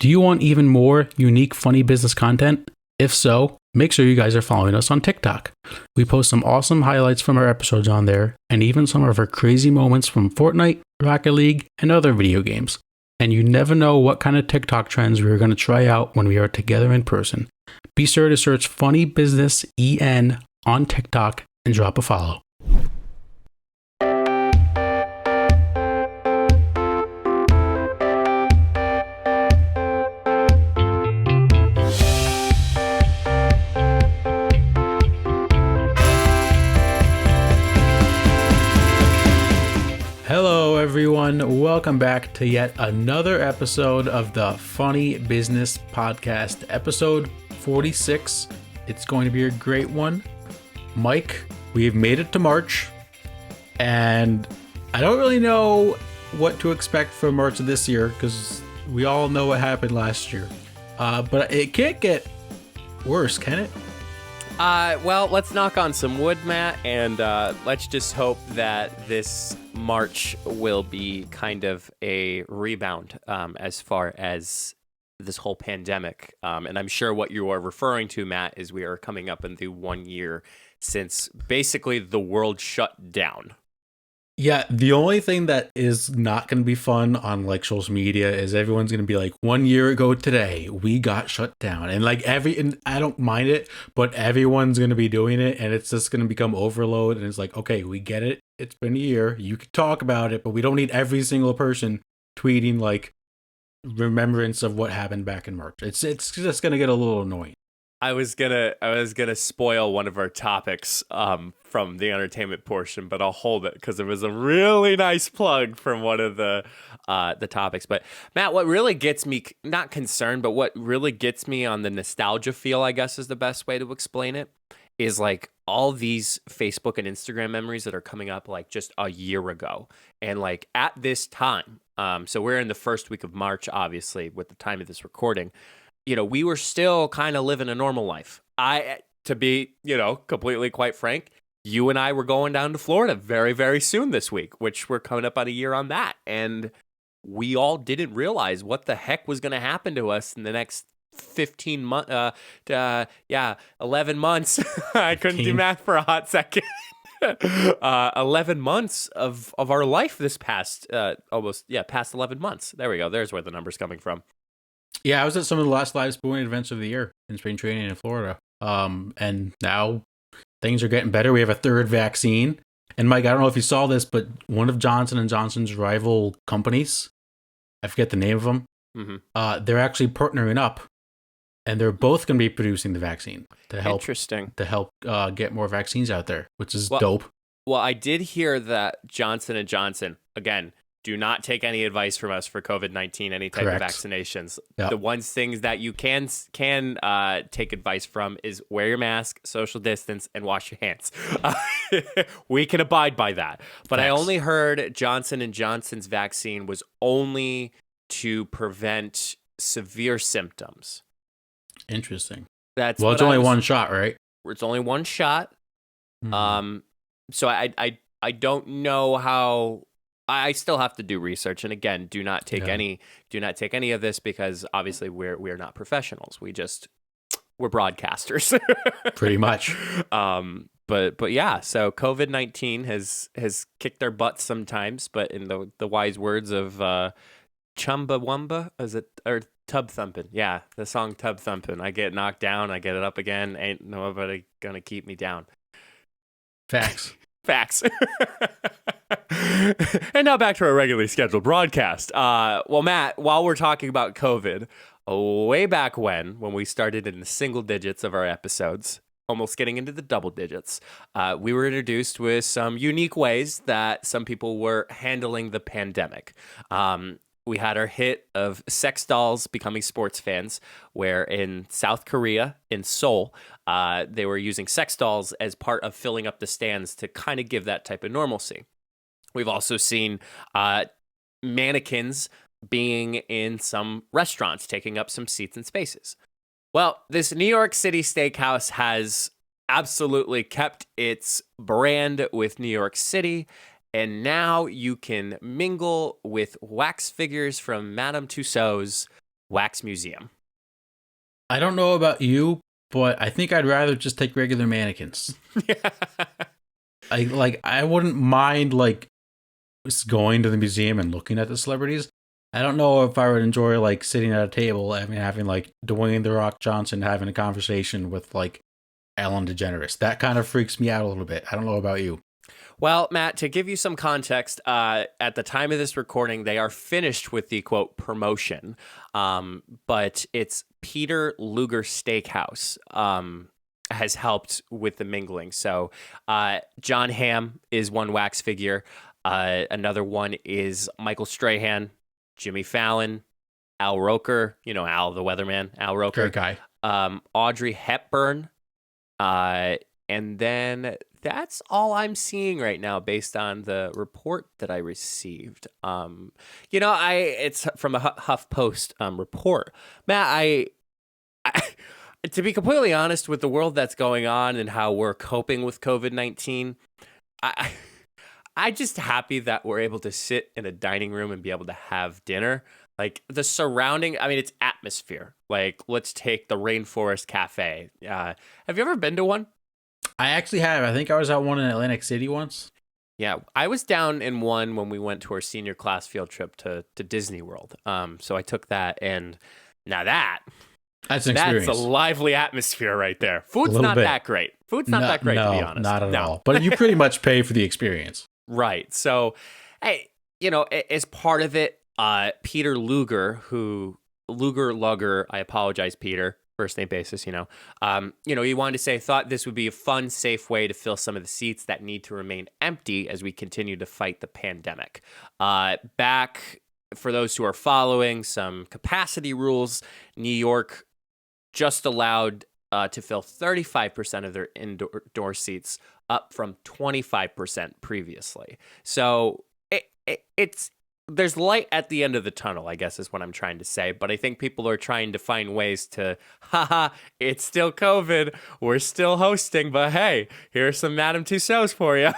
Do you want even more unique, funny business content? If so, make sure you guys are following us on TikTok. We post some awesome highlights from our episodes on there, and even some of our crazy moments from Fortnite, Rocket League, and other video games. And you never know what kind of TikTok trends we are going to try out when we are together in person. Be sure to search Funny Business EN on TikTok and drop a follow. Hello everyone, welcome back to yet another episode of the Funny Business Podcast, episode 46. It's going to be a great one. Mike, we've made it to March, and I don't really know what to expect from March of this year because we all know what happened last year. But it can't get worse, can it? Well, let's knock on some wood, Matt, and let's just hope that this March will be kind of a rebound as far as this whole pandemic. And I'm sure what you are referring to, Matt, is we are coming up in the 1 year since basically the world shut down. Yeah, the only thing that is not going to be fun on like social media is everyone's going to be like, 1 year ago today, we got shut down. And like and I don't mind it, but everyone's going to be doing it and it's just going to become overload. And it's like, okay, we get it. It's been a year. You can talk about it, but we don't need every single person tweeting like remembrance of what happened back in March. It's just going to get a little annoying. I was gonna spoil one of our topics from the entertainment portion, but I'll hold it because it was a really nice plug from one of the topics. But Matt, what really gets me, not concerned, but what really gets me on the nostalgia feel, I guess is the best way to explain it, is like all these Facebook and Instagram memories that are coming up like just a year ago. And like at this time, so we're in the first week of March, obviously, with the time of this recording. You know, we were still kind of living a normal life. To be, completely quite frank, you and I were going down to Florida very, very soon this week, which we're coming up on a year on that. And we all didn't realize what the heck was going to happen to us in the next 15 months. 11 months. I couldn't do math for a hot second. 11 months of our life this past, past 11 months. There we go. There's where the number's coming from. Yeah, I was at some of the last live sporting events of the year in spring training in Florida. And now things are getting better. We have a third vaccine. And Mike, I don't know if you saw this, but one of Johnson & Johnson's rival companies, I forget the name of them, they're actually partnering up. And they're both going to be producing the vaccine to help get more vaccines out there, which is dope. Well, I did hear that Johnson & Johnson, again, do not take any advice from us for COVID-19, any type of vaccinations. Yep. The things that you can take advice from is wear your mask, social distance, and wash your hands. We can abide by that. But I only heard Johnson & Johnson's vaccine was only to prevent severe symptoms. Interesting. It's only one shot, right? It's only one shot. So I don't know how. I still have to do research, and again, do not take any of this because obviously we're not professionals. We're broadcasters, pretty much. But yeah, so COVID-19 has kicked our butts sometimes, but in the wise words of Chumbawamba, is it, or Tub Thumpin'? Yeah, the song Tub Thumpin'. I get knocked down, I get it up again. Ain't nobody gonna keep me down. Facts. And now back to our regularly scheduled broadcast. Well, Matt, while we're talking about COVID, way back when we started in the single digits of our episodes, almost getting into the double digits, we were introduced with some unique ways that some people were handling the pandemic. We had our hit of sex dolls becoming sports fans, where in South Korea, in Seoul, they were using sex dolls as part of filling up the stands to kind of give that type of normalcy. We've also seen mannequins being in some restaurants, taking up some seats and spaces. Well, this New York City steakhouse has absolutely kept its brand with New York City, and now you can mingle with wax figures from Madame Tussauds wax museum. I don't know about you, but I think I'd rather just take regular mannequins. I wouldn't mind like just going to the museum and looking at the celebrities. I don't know if I would enjoy like sitting at a table and having like Dwayne the Rock Johnson having a conversation with like Ellen DeGeneres. That kind of freaks me out a little bit. I don't know about you. Well, Matt, to give you some context, at the time of this recording, they are finished with the quote promotion, but it's Peter Luger Steakhouse has helped with the mingling. So John Hamm is one wax figure. Another one is Michael Strahan, Jimmy Fallon, Al Roker, Al the weatherman, Al Roker. Great guy. Audrey Hepburn. And then that's all I'm seeing right now based on the report that I received. It's from a HuffPost report. Matt, I to be completely honest with the world that's going on and how we're coping with COVID-19, I just happy that we're able to sit in a dining room and be able to have dinner. Like the surrounding, I mean, it's atmosphere. Like, let's take the Rainforest Cafe. Have you ever been to one? I actually have. I think I was at one in Atlantic City once. Yeah, I was down in one when we went to our senior class field trip to Disney World. So I took that, and now that's an experience. That's a lively atmosphere right there. Food's not that great. Food's not that great, to be honest. Not at all. But you pretty much pay for the experience. Right. So, hey, as part of it, Peter Luger, I apologize, Peter, first name basis, he wanted to say, thought this would be a fun, safe way to fill some of the seats that need to remain empty as we continue to fight the pandemic. Back, for those who are following, some capacity rules, New York just allowed to fill 35% of their indoor seats, up from 25% previously. So it's there's light at the end of the tunnel, I guess is what I'm trying to say. But I think people are trying to find ways to, it's still COVID. We're still hosting, but hey, here's some Madame Tussauds for you.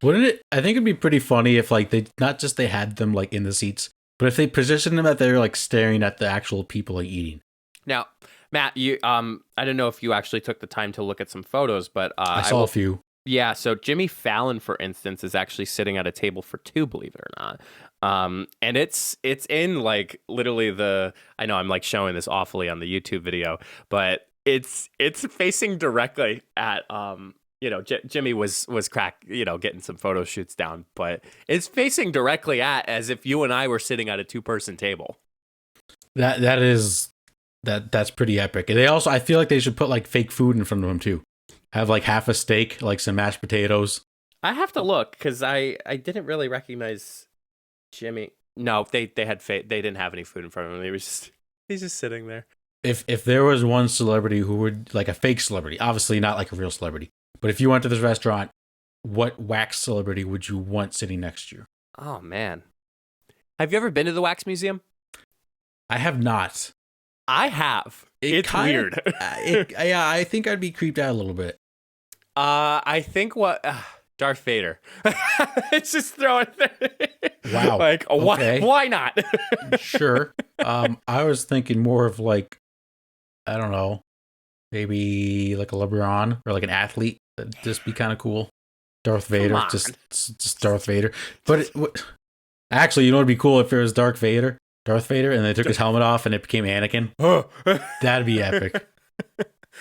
Wouldn't it? I think it'd be pretty funny if like they had them like in the seats, but if they positioned them that they're like staring at the actual people like eating. Now, Matt, you I don't know if you actually took the time to look at some photos, but I saw a few. Yeah, so Jimmy Fallon, for instance, is actually sitting at a table for two, believe it or not. And it's in like literally I know I'm like showing this awfully on the YouTube video, but it's facing directly at Jimmy was getting some photo shoots down, but it's facing directly at as if you and I were sitting at a 2-person table. That's pretty epic. And I feel like they should put like fake food in front of them too. Have like half a steak, like some mashed potatoes. I have to look because I didn't really recognize Jimmy. No, they didn't have any food in front of him. He's just sitting there. If there was one celebrity who would like a fake celebrity, obviously not like a real celebrity, but if you went to this restaurant, what wax celebrity would you want sitting next to you? Oh man, have you ever been to the Wax Museum? I have not. I have. It's weird. I think I'd be creeped out a little bit. I think Darth Vader. It's just throwing. Wow. Like okay. Why not? Sure. I was thinking more of like, I don't know, maybe like a LeBron or like an athlete. That'd just be kind of cool. Darth Vader, just Darth Vader. But actually, you know what'd be cool if it was Darth Vader, and they took his helmet off and it became Anakin. That'd be epic.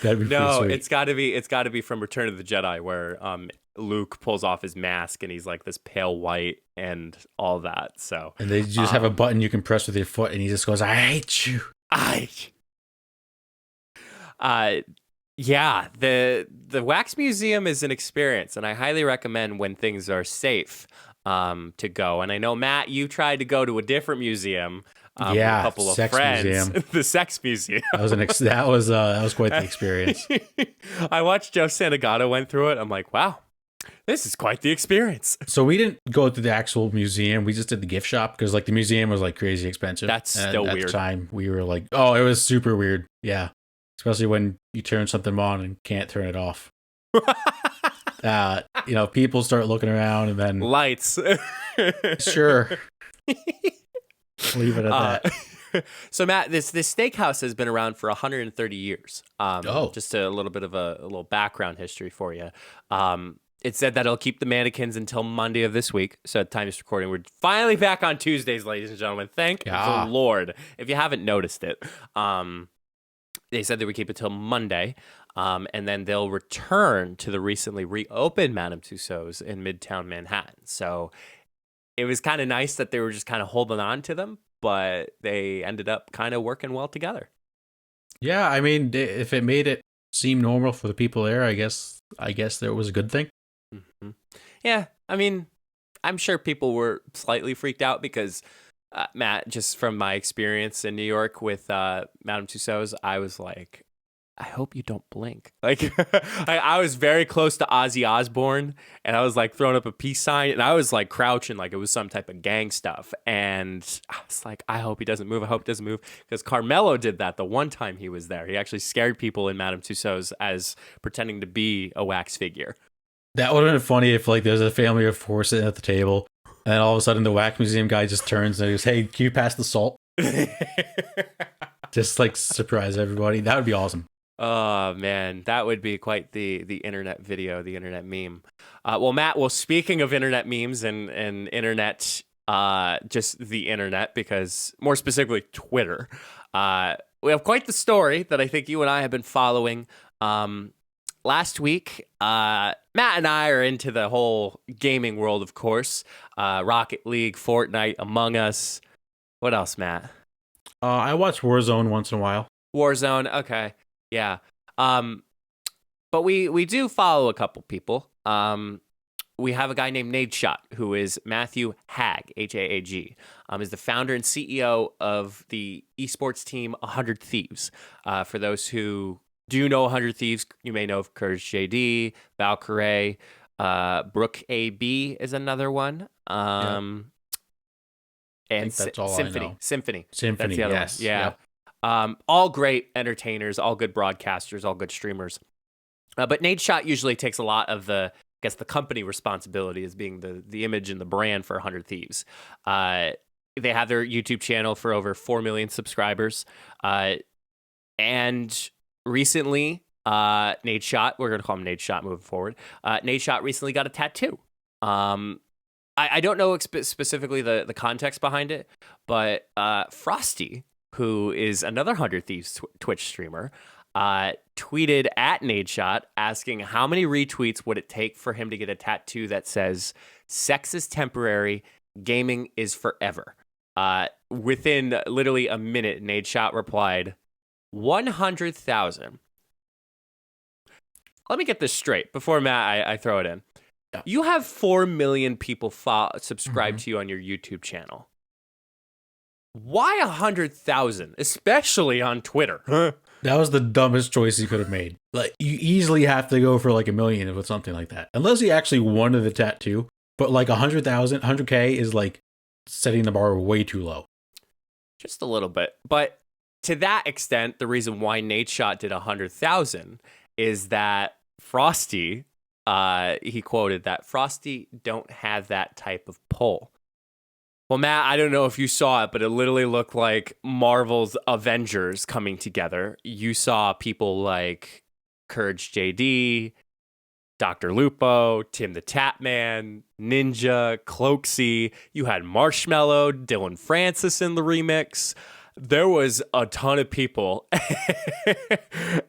That'd be no, sweet. it's got to be from Return of the Jedi, where Luke pulls off his mask and he's like this pale white and all that. So and they just have a button you can press with your foot, and he just goes, "I hate you." Yeah, the Wax Museum is an experience, and I highly recommend when things are safe to go. And I know, Matt, you tried to go to a different museum. With a couple of friends. Museum. The Sex Museum. That was quite the experience. I watched Joe Santagato went through it. I'm like, wow, this is quite the experience. So we didn't go to the actual museum. We just did the gift shop because like the museum was like crazy expensive. That's still weird. At the time, we were like, oh, it was super weird. Yeah, especially when you turn something on and can't turn it off. People start looking around and then lights. Sure. Leave it at that. So Matt, this steakhouse has been around for 130 years. Oh, Just a little bit of a little background history for you. It said that it'll keep the mannequins until Monday of this week. So at the time of this recording, we're finally back on Tuesdays, ladies and gentlemen. Thank the yeah. Lord. If you haven't noticed it, they said they would keep it till Monday. And then they'll return to the recently reopened Madame Tussauds in Midtown Manhattan. So it was kind of nice that they were just kind of holding on to them, but they ended up kind of working well together. Yeah, I mean, if it made it seem normal for the people there, I guess that was a good thing. Mm-hmm. Yeah, I mean, I'm sure people were slightly freaked out because, Matt, just from my experience in New York with Madame Tussauds, I was like, I hope you don't blink. Like, I was very close to Ozzy Osbourne, and I was like throwing up a peace sign, and I was like crouching like it was some type of gang stuff. And I was like, I hope he doesn't move. I hope he doesn't move. Because Carmelo did that the one time he was there. He actually scared people in Madame Tussauds as pretending to be a wax figure. That would have been funny if like there's a family of four sitting at the table, and then all of a sudden the wax museum guy just turns and goes, "Hey, can you pass the salt?" Just like surprise everybody. That would be awesome. Oh man, that would be quite the internet video, the internet meme. Well, Matt, speaking of internet memes and internet, just the internet, because more specifically Twitter, we have quite the story that I think you and I have been following. Last week, Matt and I are into the whole gaming world, of course. Rocket League, Fortnite, Among Us. What else, Matt? I watch Warzone once in a while. Warzone, okay. Yeah. But we do follow a couple people. We have a guy named Nadeshot, who is Matthew Haag, Haag, is the founder and CEO of the esports team 100 Thieves. For those who do know 100 Thieves, you may know of Courage JD, Valkyrie, Brooke AB is another one. And that's all Symphony. I know. Symphony. Symphony, That's the other yes. one. Yeah. Yep. All great entertainers, all good broadcasters, all good streamers. But Nadeshot usually takes a lot of the company responsibility as being the image and the brand for 100 Thieves. They have their YouTube channel for over 4 million subscribers. And recently, Nadeshot, we're going to call him Nadeshot moving forward. Nadeshot recently got a tattoo. I don't know specifically the context behind it, but Frosty, who is another 100 Thieves Twitch streamer, tweeted at Nadeshot asking how many retweets would it take for him to get a tattoo that says, "Sex is temporary, gaming is forever." Within literally a minute, Nadeshot replied, 100,000. Let me get this straight before, Matt, I throw it in. Yeah. You have 4 million people subscribe to you on your YouTube channel. Why 100,000, especially on Twitter? That was the dumbest choice he could have made. Like, you easily have to go for like 1 million with something like that. Unless he actually wanted the tattoo. But like 100,000, 100K is like setting the bar way too low. Just a little bit. But to that extent, the reason why Nadeshot did 100,000 is that Frosty, he quoted that Frosty don't have that type of pull. Well, Matt, I don't know if you saw it, but it literally looked like Marvel's Avengers coming together. You saw people like Courage JD, Dr. Lupo, Tim the Tapman, Ninja, Cloaksy. You had Marshmello, Dylan Francis in the remix. There was a ton of people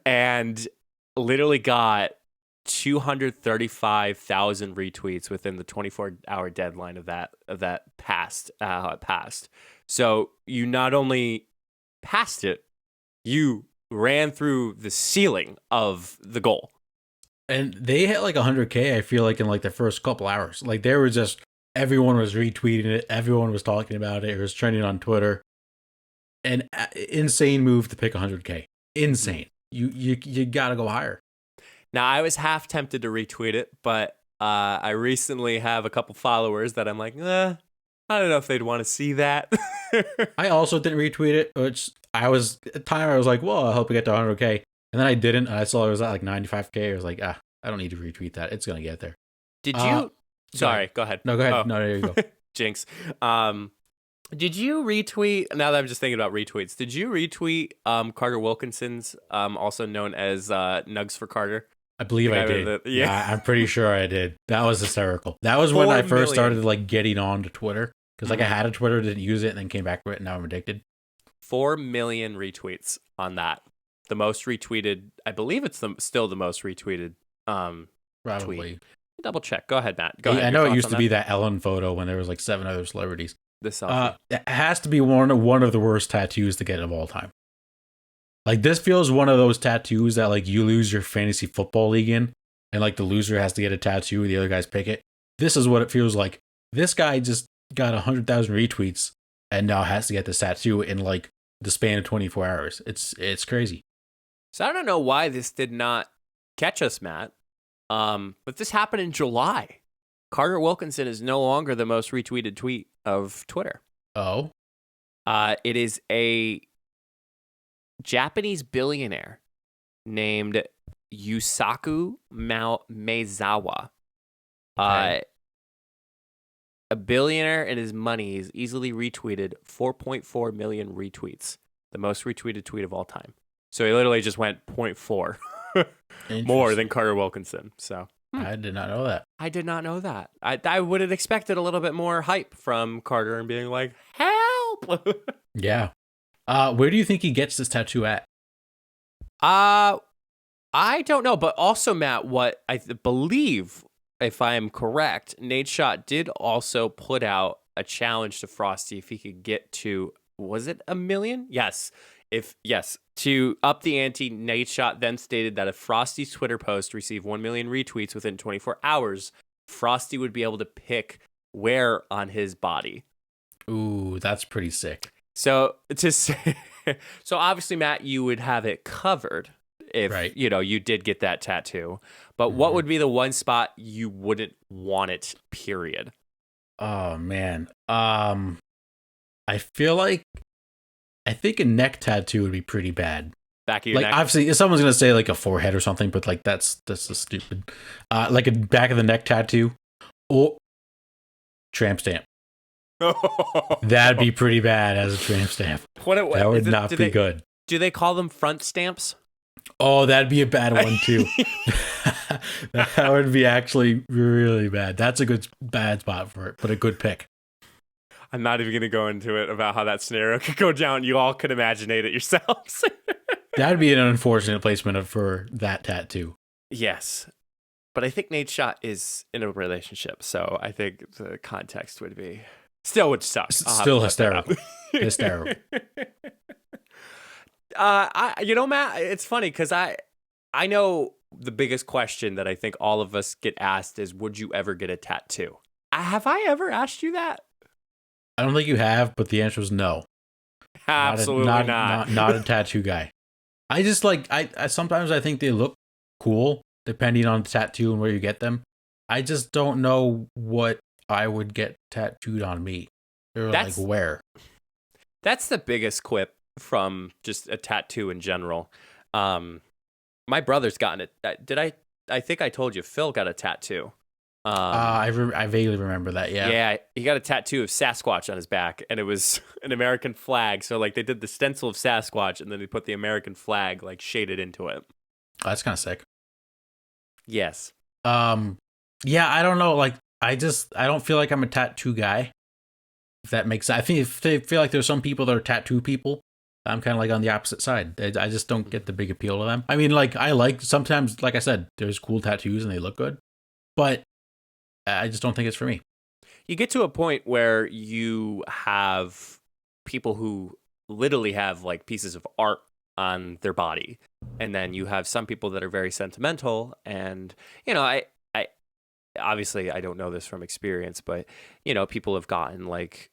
and literally got 235,000 retweets within the 24-hour deadline of that passed. So you not only passed it, you ran through the ceiling of the goal. And they hit like 100K, I feel like, in like the first couple hours. Like, they were just, everyone was retweeting it. Everyone was talking about it. It was trending on Twitter. An insane move to pick 100K. Insane. You got to go higher. Now, I was half tempted to retweet it, but I recently have a couple followers that I'm like, I don't know if they'd want to see that. I also didn't retweet it, which at the time I was like, well, I hope we get to 100K. And then I didn't, and I saw it was at like 95K. I was like, I don't need to retweet that. It's going to get there. Did you? Sorry, go ahead. No, go ahead. Oh. No, there you go. Jinx. Did you retweet? Now that I'm just thinking about retweets, did you retweet Carter Wilkinson's, also known as Nugs for Carter? I believe The I guy with did. yeah, Yeah, I'm pretty sure I did. That was hysterical. That was when I 4 first million. started like getting on to Twitter because like I had a Twitter, didn't use it, and then came back to it, and now I'm addicted. 4 million retweets on that. The most retweeted. I believe it's still the most retweeted Probably. tweet. Double check. Go ahead, Matt. Go ahead. I Your know it thoughts used on to be that Ellen photo when there was like 7 other celebrities. the selfie. It has to be one of the worst tattoos to get of all time. Like this feels one of those tattoos that like you lose your fantasy football league in, and like the loser has to get a tattoo, the other guys pick it. This is what it feels like. This guy just got 100,000 retweets and now has to get this tattoo in like the span of 24 hours. It's crazy. So I don't know why this did not catch us, Matt. But this happened in July. Carter Wilkinson is no longer the most retweeted tweet of Twitter. Oh, It is a Japanese billionaire named Yusaku Maezawa. Okay. A billionaire and his money is easily retweeted 4.4 million retweets, the most retweeted tweet of all time. So he literally just went 0.4 more than Carter Wilkinson. So I did not know that. I did not know that. I would have expected a little bit more hype from Carter and being like, help. Yeah. Where do you think he gets this tattoo at? I don't know, but also Matt, what I believe, if I am correct, Nate Shot did also put out a challenge to Frosty if he could get to, was it 1 million? Yes. To up the ante, Nate Shot then stated that if Frosty's Twitter post received 1 million retweets within 24 hours, Frosty would be able to pick where on his body. Ooh, that's pretty sick. So so obviously, Matt, you would have it covered if you did get that tattoo. But what would be the one spot you wouldn't want it? Period. Oh man. I think a neck tattoo would be pretty bad. Back of your neck. Obviously, if someone's gonna say like a forehead or something, but like that's just stupid. Like a back of the neck tattoo or tramp stamp. That'd be pretty bad as a tramp stamp. That would not be good. Do they call them front stamps? Oh, that'd be a bad one too. That would be actually really bad. That's a bad spot for it, but a good pick. I'm not even going to go into it about how that scenario could go down. You all could imagine it yourselves. That'd be an unfortunate placement for that tattoo. Yes. But I think Nate Shot is in a relationship, so I think the context would suck. Still hysterical. Hysterical. Matt, it's funny because I know the biggest question that I think all of us get asked is, would you ever get a tattoo? Have I ever asked you that? I don't think you have, but the answer is no. Absolutely not. Not a tattoo guy. I just I sometimes I think they look cool depending on the tattoo and where you get them. I just don't know what I would get tattooed on me. Or like where. That's the biggest quip from just a tattoo in general. My brother's gotten it. I think I told you Phil got a tattoo. I vaguely remember that. Yeah, he got a tattoo of Sasquatch on his back, and it was an American flag. So like they did the stencil of Sasquatch, and then they put the American flag like shaded into it. Oh, that's kind of sick. Yes. Yeah, I don't know. Like I don't feel like I'm a tattoo guy. If that makes sense. I feel like there's some people that are tattoo people. I'm kind of like on the opposite side. I just don't get the big appeal to them. I mean, like sometimes, like I said, there's cool tattoos and they look good, but I just don't think it's for me. You get to a point where you have people who literally have like pieces of art on their body. And then you have some people that are very sentimental. And, I obviously I don't know this from experience, but, people have gotten like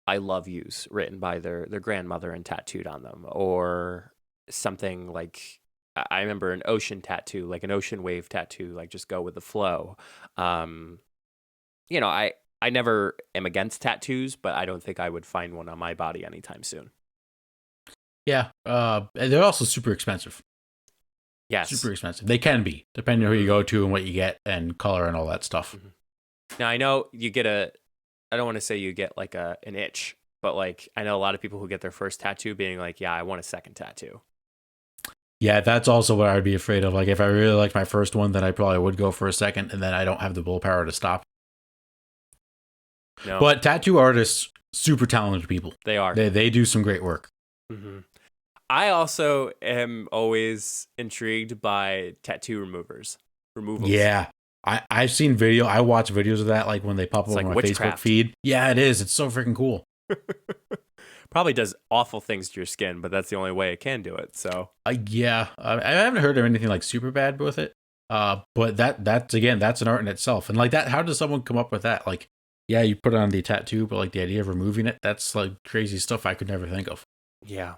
I love yous written by their grandmother and tattooed on them, or something like I remember an ocean tattoo, like an ocean wave tattoo, like just go with the flow. I never am against tattoos, but I don't think I would find one on my body anytime soon. Yeah. They're also super expensive. Yes. Super expensive. They can be, depending on who you go to and what you get and color and all that stuff. Mm-hmm. Now, I know you get I don't want to say you get like an itch, but like I know a lot of people who get their first tattoo being like, yeah, I want a second tattoo. Yeah, that's also what I'd be afraid of. Like, if I really liked my first one, then I probably would go for a second, and then I don't have the willpower to stop. No, But tattoo artists, super talented people. they are. They do some great work. Mm-hmm. I also am always intrigued by tattoo removals. Yeah. I've seen I watch videos of that, like when they pop up It's on like my witchcraft. Facebook feed. Yeah, it is. It's so freaking cool. Probably does awful things to your skin, but that's the only way it can do it. So Yeah, I haven't heard of anything like super bad with it. But that's again, that's an art in itself. And like that, how does someone come up with that? Like, yeah, you put it on the tattoo, but like the idea of removing it, that's like crazy stuff I could never think of. yeah,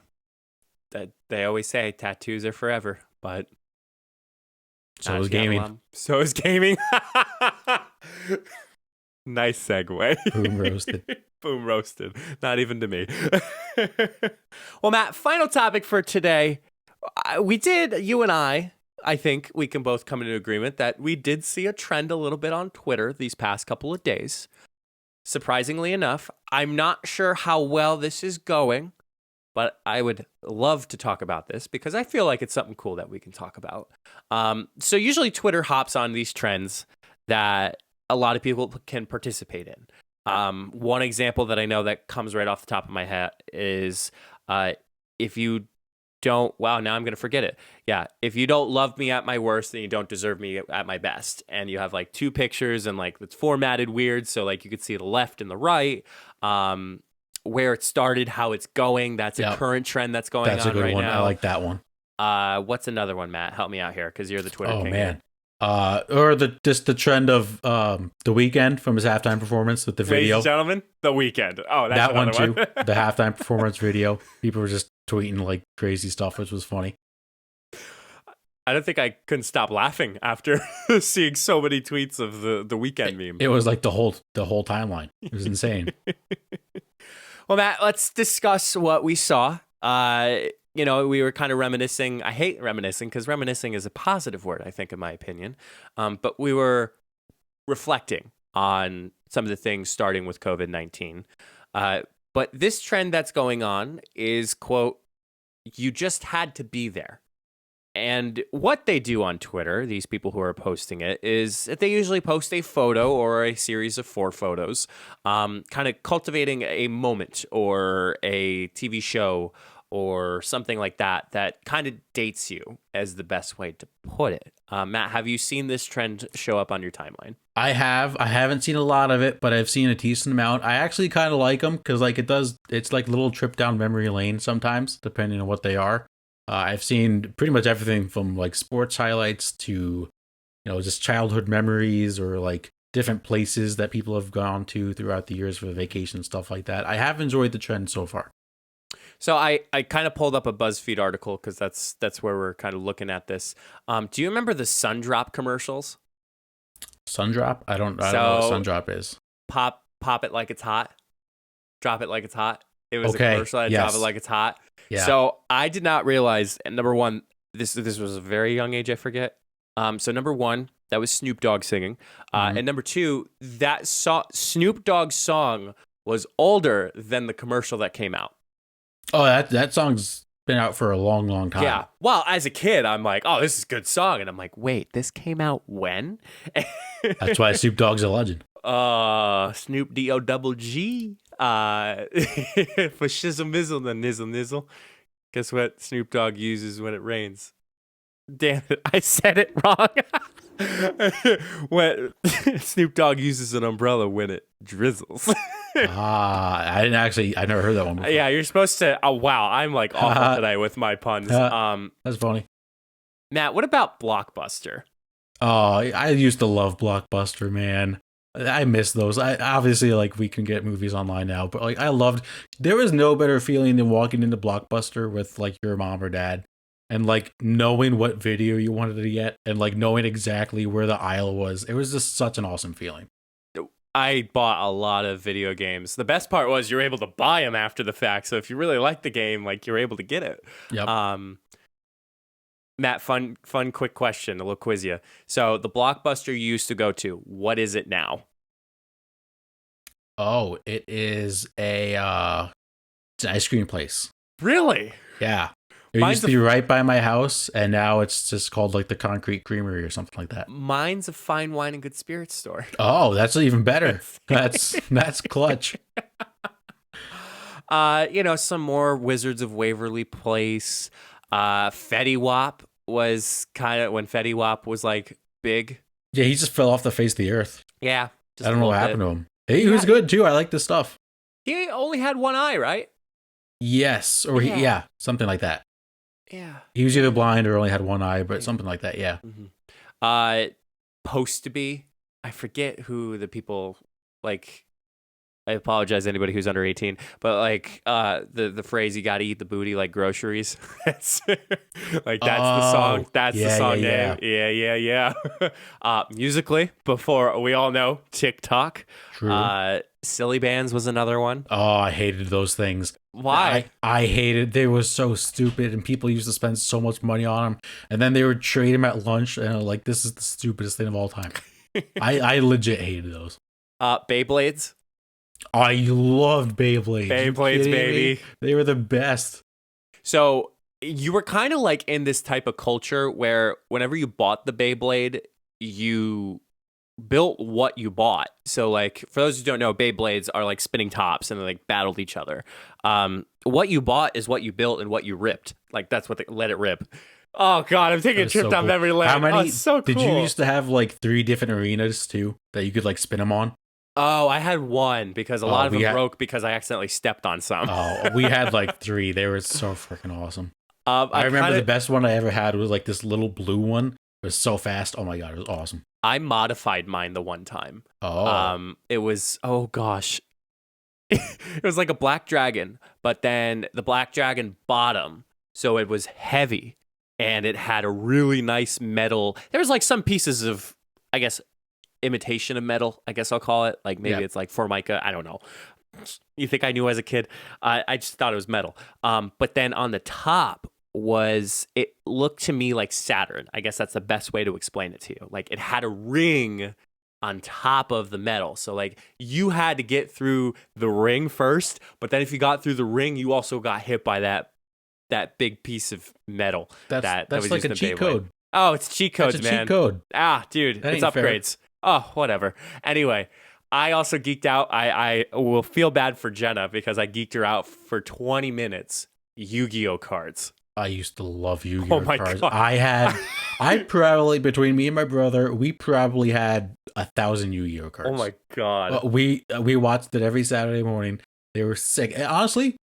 that they always say tattoos are forever, but So is gaming. So is gaming. Nice segue. Boom roasted. Boom roasted. Not even to me. Well, Matt, final topic for today. You and I think we can both come into agreement that we did see a trend a little bit on Twitter these past couple of days. Surprisingly enough, I'm not sure how well this is going, but I would love to talk about this because I feel like it's something cool that we can talk about. So usually Twitter hops on these trends that a lot of people can participate in. One example that I know that comes right off the top of my head is if you don't, wow, now I'm going to forget it. Yeah, if you don't love me at my worst, then you don't deserve me at my best. And you have like two pictures and like it's formatted weird. So like you could see the left and the right, where it started, how it's going. That's a current trend that's going on right now. That's a good one. I like that one. What's another one, Matt? Help me out here because you're the Twitter king. Oh, man. Or the trend of The Weeknd from his halftime performance with the video. Ladies and gentlemen, The Weeknd. Oh, that's that one too. one. The halftime performance video. People were just tweeting like crazy stuff, which was funny. I don't think I couldn't stop laughing after seeing so many tweets of the Weeknd meme. It was like the whole timeline. It was insane. Well, Matt, let's discuss what we saw. We were kind of reminiscing. I hate reminiscing because reminiscing is a positive word, I think, in my opinion. But we were reflecting on some of the things starting with COVID-19. But this trend that's going on is, quote, you just had to be there. And what they do on Twitter, these people who are posting it, is that they usually post a photo or a series of 4 photos, kind of cultivating a moment or a TV show or something like that kind of dates you, as the best way to put it. Matt, have you seen this trend show up on your timeline? I have. I haven't seen a lot of it, but I've seen a decent amount. I actually kind of like them because like it's like a little trip down memory lane sometimes, depending on what they are. I've seen pretty much everything from like sports highlights to, just childhood memories or like different places that people have gone to throughout the years for vacation, stuff like that. I have enjoyed the trend so far. So I kind of pulled up a BuzzFeed article because that's where we're kind of looking at this. Do you remember the Sundrop commercials? Sundrop? I don't know what Sundrop is. Pop it like it's hot. Drop it like it's hot. It was okay. a commercial that drop it like it's hot. Yeah. So I did not realize, and number one, this was a very young age, I forget. So number one, that was Snoop Dogg singing. And number two, that Snoop Dogg's song was older than the commercial that came out. Oh, that song's been out for a long, long time. Yeah. Well, as a kid, I'm like, oh, this is a good song. And I'm like, wait, this came out when? That's why Snoop Dogg's a legend. Snoop D-O-double-G. For shizzle mizzle, the nizzle nizzle. Guess what Snoop Dogg uses when it rains? Damn it, I said it wrong. When Snoop Dogg uses an umbrella when it drizzles. I never heard that one before. Yeah, you're supposed to. Oh wow, I'm like awful today with my puns. That's funny. Matt, what about Blockbuster? Oh, I used to love Blockbuster, man. I miss those. Obviously, like, we can get movies online now, but like there was no better feeling than walking into Blockbuster with like your mom or dad and like knowing what video you wanted to get and like knowing exactly where the aisle was. It was just such an awesome feeling. I bought a lot of video games. The best part was you're able to buy them after the fact. So if you really like the game, like, you're able to get it. Yep. Matt, fun, quick question. A little quiz you. So the Blockbuster you used to go to, what is it now? Oh, it is a It's an ice cream place. Really? Yeah. It Mine's used to be right by my house, and now it's just called like the Concrete Creamery or something like that. Mine's a fine wine and good spirits store. Oh, that's even better. That's clutch. Some more Wizards of Waverly Place. Fetty Wap was kind of when Fetty Wap was like big. Yeah, he just fell off the face of the earth. Yeah. I don't know what happened to him. He was good too. I like this stuff. He only had one eye, right? Yes. Or something like that. Yeah. He was either blind or only had one eye, but something like that. Yeah. Mm-hmm. Supposed to be. I forget who the people like. I apologize to anybody who's under 18, but like the phrase "you gotta eat the booty like groceries." That's the song. That's the song name. Yeah. Musically, before we all know TikTok. True. Silly Bands was another one. Oh, I hated those things. Why? I hated. They were so stupid, and people used to spend so much money on them, and then they would trade them at lunch, and like, this is the stupidest thing of all time. I legit hated those. Beyblades. I loved Beyblades. Beyblades, baby. They were the best. So you were kind of like in this type of culture where whenever you bought the Beyblade, you built what you bought. So like, for those who don't know, Beyblades are like spinning tops and they like battled each other. What you bought is what you built and what you ripped. Like that's what they let it rip. Oh God, I'm taking a trip down memory lane. How many? So cool. Did you used to have like 3 different arenas too that you could like spin them on? Oh, I had one because a lot of them broke because I accidentally stepped on some. Oh, we had like 3. They were so freaking awesome. I remember the best one I ever had was like this little blue one. It was so fast. Oh my God, it was awesome. I modified mine the one time. Oh. It was, oh gosh. It was like a black dragon, but then the black dragon bottom. So it was heavy and it had a really nice metal. There was like some pieces of, I guess, imitation of metal, I guess I'll call it. Like maybe it's like Formica. I don't know. You think I knew as a kid? I just thought it was metal. But then on the top it looked to me like Saturn. I guess that's the best way to explain it to you. Like it had a ring on top of the metal. So like you had to get through the ring first, but then if you got through the ring, you also got hit by that big piece of metal. That was like a cheat code. Oh, it's cheat codes, that's a man. Cheat code. Dude, it's upgrades. Fair. Oh, whatever. Anyway, I also geeked out. I will feel bad for Jenna because I geeked her out for 20 minutes. Yu-Gi-Oh cards. I used to love Yu-Gi-Oh cards. God. I probably, between me and my brother, we probably had 1,000 Yu-Gi-Oh cards. Oh my God. We watched it every Saturday morning. They were sick. And honestly,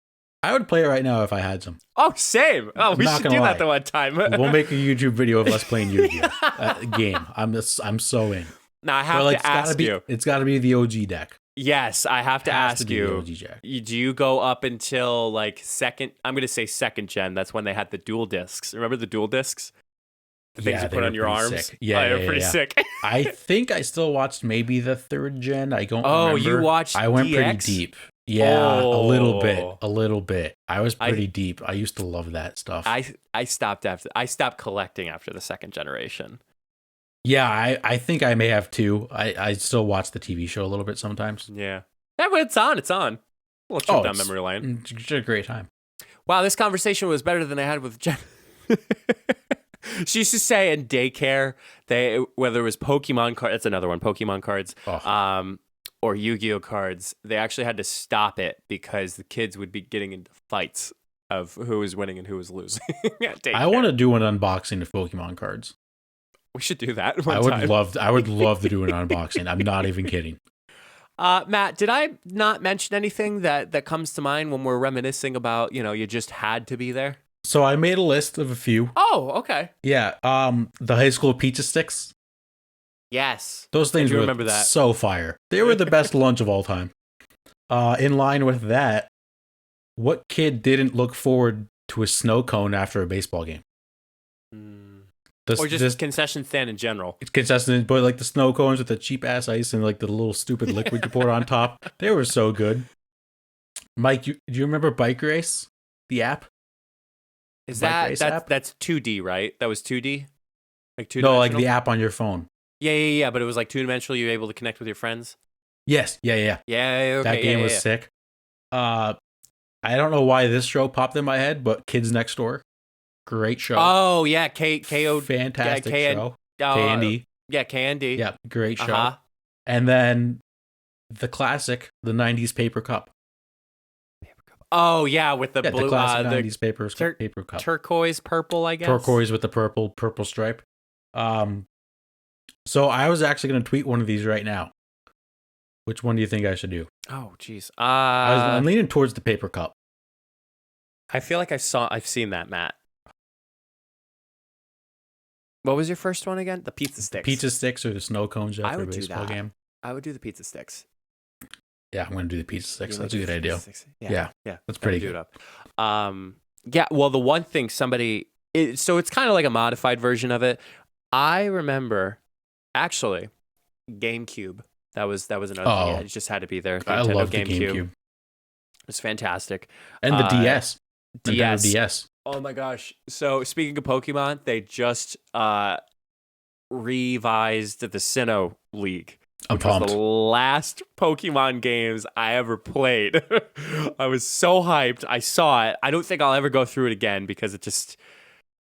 I would play it right now if I had some. Oh, same. Oh, we should do that the one time. We'll make a YouTube video of us playing Yu-Gi-Oh game. I'm so in. Now I have to ask you. It's got to be the OG deck. Yes, I have to ask you. Do you go up until like second? I'm going to say second gen. That's when they had the dual discs. Remember the dual discs? The things you put on your arms. Sick. Yeah, they're pretty sick. I think I still watched maybe the 3rd gen. I don't remember. Oh, you watched? I went DX? pretty deep. Yeah, a little bit. I was pretty deep. I used to love that stuff. I stopped collecting after the 2nd generation. Yeah, I think I may have too. I still watch the TV show a little bit sometimes. Yeah, but it's on. We'll trip down memory lane. It's a great time. Wow, this conversation was better than I had with Jen. She used to say in daycare, whether it was Pokemon cards, that's another one, Pokemon cards, or Yu-Gi-Oh cards, they actually had to stop it because the kids would be getting into fights of who was winning and who was losing. I want to do an unboxing of Pokemon cards. We should do that. I would love to do an unboxing. I'm not even kidding. Matt, did I not mention anything that comes to mind when we're reminiscing about, you just had to be there? So I made a list of a few. Oh, okay. Yeah. The high school pizza sticks. Yes. Those things were so fire. They were the best lunch of all time. In line with that, what kid didn't look forward to a snow cone after a baseball game? Or just concession stand in general. It's concession, but like the snow cones with the cheap ass ice and like the little stupid liquid you pour on top. They were so good. Mike, do you remember Bike Race? The app? Is that's 2D, right? That was 2D? Like 2D? No, like the app on your phone. Yeah, but it was like 2-dimensional. You were able to connect with your friends? Yes. Yeah. Yeah, okay. That game was sick. I don't know why this show popped in my head, but Kids Next Door, great show. Oh yeah, K.O. Fantastic show. Uh, K&D. yeah, Candy. Yeah, great show. Uh-huh. And then the classic, the 90s Paper Cup. Oh yeah, with the Yeah, blue, the classic the 90s paper cup. turquoise purple, I guess. Turquoise with the purple stripe. So I was actually going to tweet one of these right now. Which one do you think I should do? Oh jeez. I'm leaning towards the paper cup. I feel like I've seen that, Matt. What was your first one again? The pizza sticks. Pizza sticks or the snow cones I after a would do baseball that. game. I would do the pizza sticks. Yeah, I'm going to do the pizza sticks. You That's like a good the idea. pizza sticks? Yeah. That's pretty do good. it up. Yeah. Well, the one thing so it's kind of like a modified version of it. I remember, actually, GameCube. That was another thing. It just had to be there. I love the GameCube. It was fantastic. And the DS. DS. DS. Oh my gosh. So speaking of Pokemon, they just revised the Sinnoh League. I'm Which was pumped. the last Pokemon games I ever played. I was so hyped. I saw it. I don't think I'll ever go through it again because it just,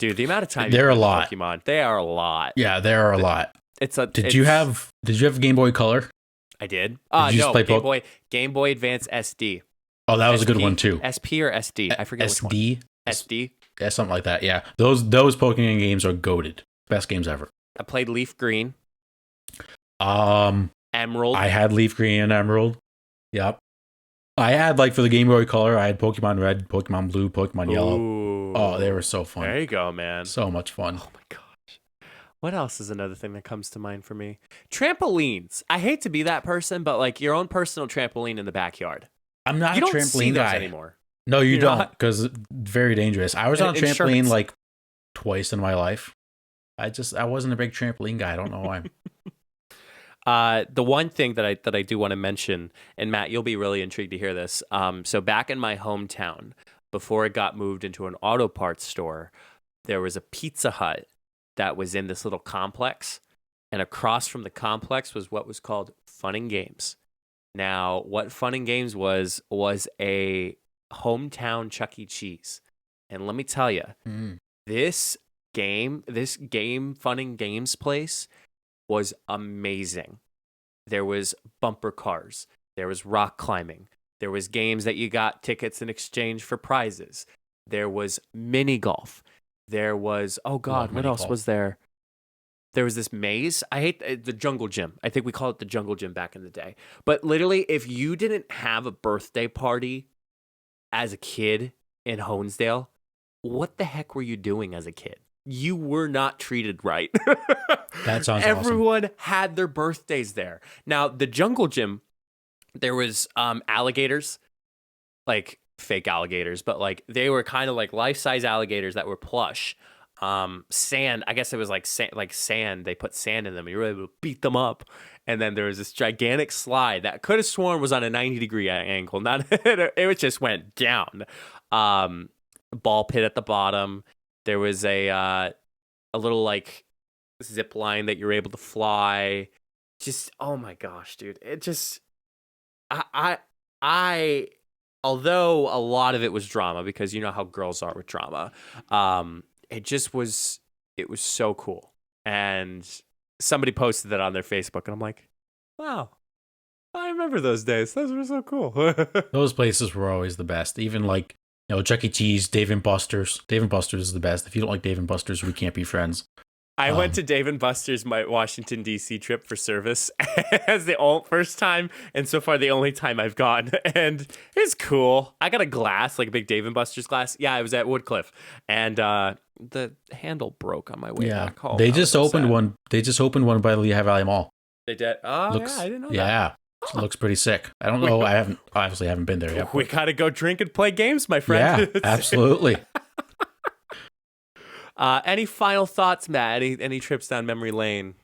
dude, the amount of time They're you a play lot. Pokemon, they are a lot. Yeah, there are a lot. Did you have Game Boy Color? I did. Did you just No, play Game Boy Advance SD. Oh, that was SP, a good one too. SP or SD? I forget which one. SD. Yeah, something like that. Yeah, those Pokemon games are goated. Best games ever. I played Leaf Green. Emerald. I had Leaf Green and Emerald. Yep. I had for the Game Boy Color, I had Pokemon Red, Pokemon Blue, Pokemon Yellow. Ooh. Oh, they were so fun. There you go, man. So much fun. Oh my gosh. What else is another thing that comes to mind for me? Trampolines. I hate to be that person, but your own personal trampoline in the backyard. I'm not you a don't trampoline see those guy anymore. No, you You're don't, not? because it's very dangerous. I was on a trampoline Insurance. twice in my life. I wasn't a big trampoline guy. I don't know why. The one thing that I do want to mention, and Matt, you'll be really intrigued to hear this. So back in my hometown, before it got moved into an auto parts store, there was a Pizza Hut that was in this little complex, and across from the complex was what was called Fun and Games. Now, what Fun and Games was a hometown Chuck E. Cheese, and let me tell you, this game Fun and Games place was amazing. There was bumper cars, there was rock climbing, there was games that you got tickets in exchange for prizes, there was mini golf, there was what else was there? There was this maze. I hate the jungle gym. I think we called it the jungle gym back in the day. But literally, if you didn't have a birthday party as a kid in Honesdale, what the heck were you doing as a kid? You were not treated right. That sounds Everyone had their birthdays there. Now, the jungle gym, there was alligators, like fake alligators, but they were kind of like life-size alligators that were plush. Sand, I guess it was like sand. They put sand in them. You were able to beat them up. And then there was this gigantic slide that could have sworn was on a 90-degree angle. It just went down. Ball pit at the bottom. There was a little zip line that you're able to fly. Just, oh my gosh, dude. It just, I although a lot of it was drama, because you know how girls are with drama, it was so cool. And somebody posted that on their Facebook, and I'm like, wow, I remember those days. Those were so cool. Those places were always the best. Even Chuck E. Cheese, Dave and Buster's. Dave and Buster's is the best. If you don't like Dave and Buster's, we can't be friends. I went to Dave and Buster's my Washington, D.C. trip for service as the first time, and so far the only time I've gone. And it's cool. I got a glass, like a big Dave and Buster's glass. Yeah, I was at Woodcliff, and the handle broke on my way back home. They just opened one. They just opened one by the Lehigh Valley Mall. They did. Oh, yeah, I didn't know that. Yeah, it looks pretty sick. I don't know. I obviously haven't been there yet. We gotta go drink and play games, my friend. Yeah, absolutely. Any final thoughts, Matt? Any trips down memory lane?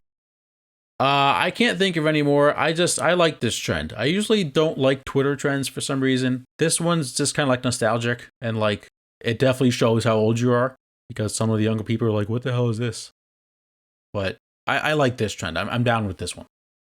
I can't think of any more. I like this trend. I usually don't like Twitter trends for some reason. This one's just kind of nostalgic, and it definitely shows how old you are, because some of the younger people are like, "What the hell is this?" But I like this trend. I'm down with this one.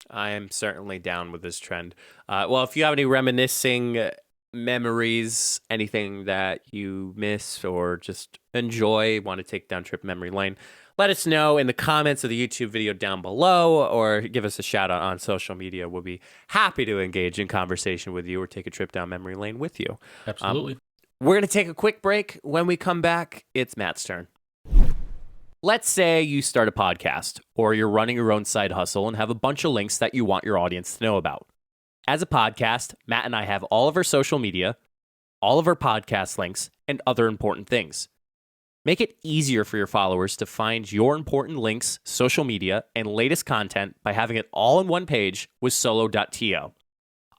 I am certainly down with this trend. Well, if you have any reminiscing memories, anything that you miss or just enjoy, want to take down trip memory lane, let us know in the comments of the YouTube video down below, or give us a shout out on social media. We'll be happy to engage in conversation with you or take a trip down memory lane with you. Absolutely. We're going to take a quick break. When we come back, it's Matt's turn. Let's say you start a podcast or you're running your own side hustle and have a bunch of links that you want your audience to know about. As a podcast, Matt and I have all of our social media, all of our podcast links, and other important things. Make it easier for your followers to find your important links, social media, and latest content by having it all in one page with solo.to.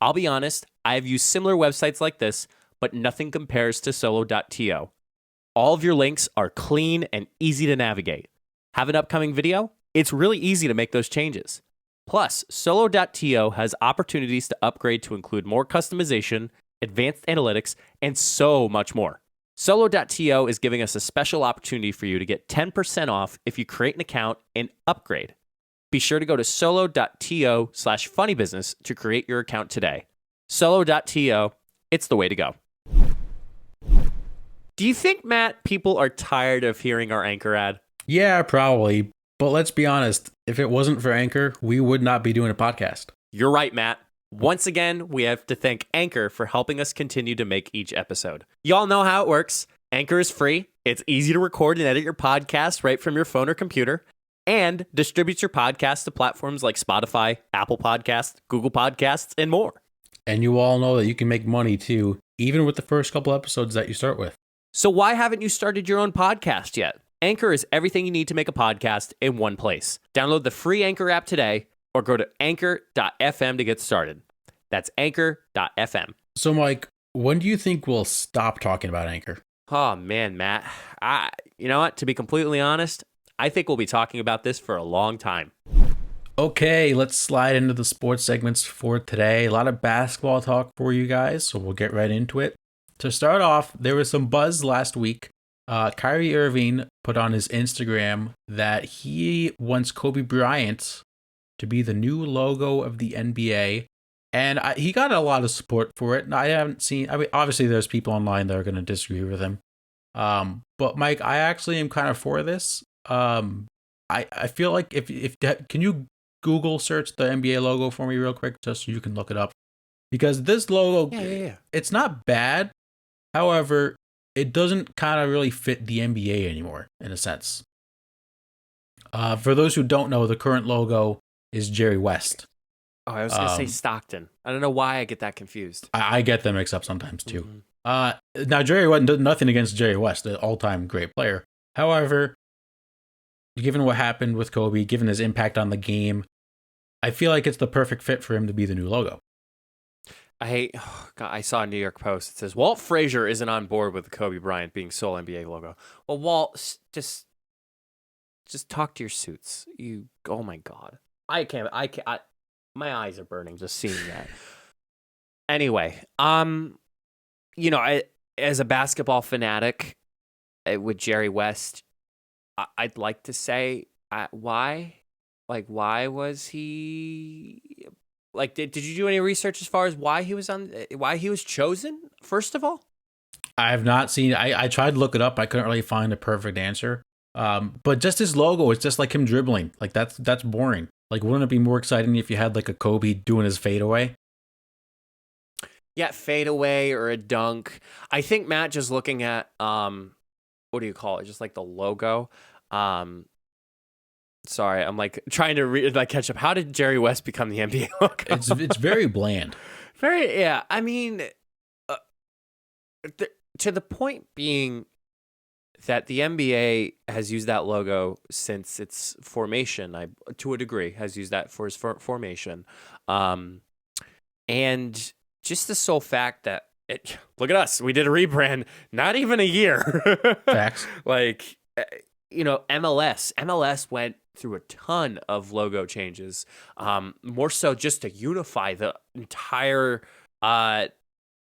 I'll be honest, I have used similar websites like this, but nothing compares to solo.to. All of your links are clean and easy to navigate. Have an upcoming video? It's really easy to make those changes. Plus, solo.to has opportunities to upgrade to include more customization, advanced analytics, and so much more. Solo.to is giving us a special opportunity for you to get 10% off if you create an account and upgrade. Be sure to go to solo.to/funnybusiness to create your account today. Solo.to, it's the way to go. Do you think, Matt, people are tired of hearing our Anchor ad? Yeah, probably. But let's be honest, if it wasn't for Anchor, we would not be doing a podcast. You're right, Matt. Once again, we have to thank Anchor for helping us continue to make each episode. Y'all know how it works. Anchor is free. It's easy to record and edit your podcast right from your phone or computer, and distributes your podcast to platforms like Spotify, Apple Podcasts, Google Podcasts, and more. And you all know that you can make money too, even with the first couple episodes that you start with. So why haven't you started your own podcast yet? Anchor is everything you need to make a podcast in one place. Download the free Anchor app today or go to anchor.fm to get started. That's anchor.fm. So, Mike, when do you think we'll stop talking about Anchor? Oh, man, Matt. You know what? To be completely honest, I think we'll be talking about this for a long time. Okay, let's slide into the sports segments for today. A lot of basketball talk for you guys, so we'll get right into it. To start off, there was some buzz last week. Kyrie Irving put on his Instagram that he wants Kobe Bryant to be the new logo of the NBA. And he got a lot of support for it. I mean, obviously there's people online that are going to disagree with him. But Mike, I actually am kind of for this. I feel like can you Google search the NBA logo for me real quick, just so you can look it up? Because this logo, it's not bad. However, it doesn't kind of really fit the NBA anymore, in a sense. For those who don't know, the current logo is Jerry West. Oh, I was going to say Stockton. I don't know why I get that confused. I get them mixed up sometimes, too. Mm-hmm. Now, Jerry West, nothing against Jerry West, an all-time great player. However, given what happened with Kobe, given his impact on the game, I feel like it's the perfect fit for him to be the new logo. I saw a New York Post. It says, Walt Frazier isn't on board with the Kobe Bryant being sole NBA logo. Well, Walt, just talk to your suits. Oh my God. I can't, my eyes are burning just seeing that. Anyway, as a basketball fanatic with Jerry West, I'd like to say, why? Like, why was he... Like, did you do any research as far as why he was chosen, first of all? I have not seen, I tried to look it up. I couldn't really find a perfect answer. But just his logo, it's just like him dribbling. Like, that's boring. Like, wouldn't it be more exciting if you had like a Kobe doing his fadeaway? Yeah, fadeaway or a dunk. I think, Matt, just looking at, what do you call it? Just like the logo. Sorry, I'm like trying to catch up. How did Jerry West become the NBA logo? It's very bland. Yeah. I mean, to the point being that the NBA has used that logo since its formation. To a degree, has used that for its formation, and just the sole fact that look at us, we did a rebrand, not even a year. Facts. Like, MLS went through a ton of logo changes, more so just to unify the entire, the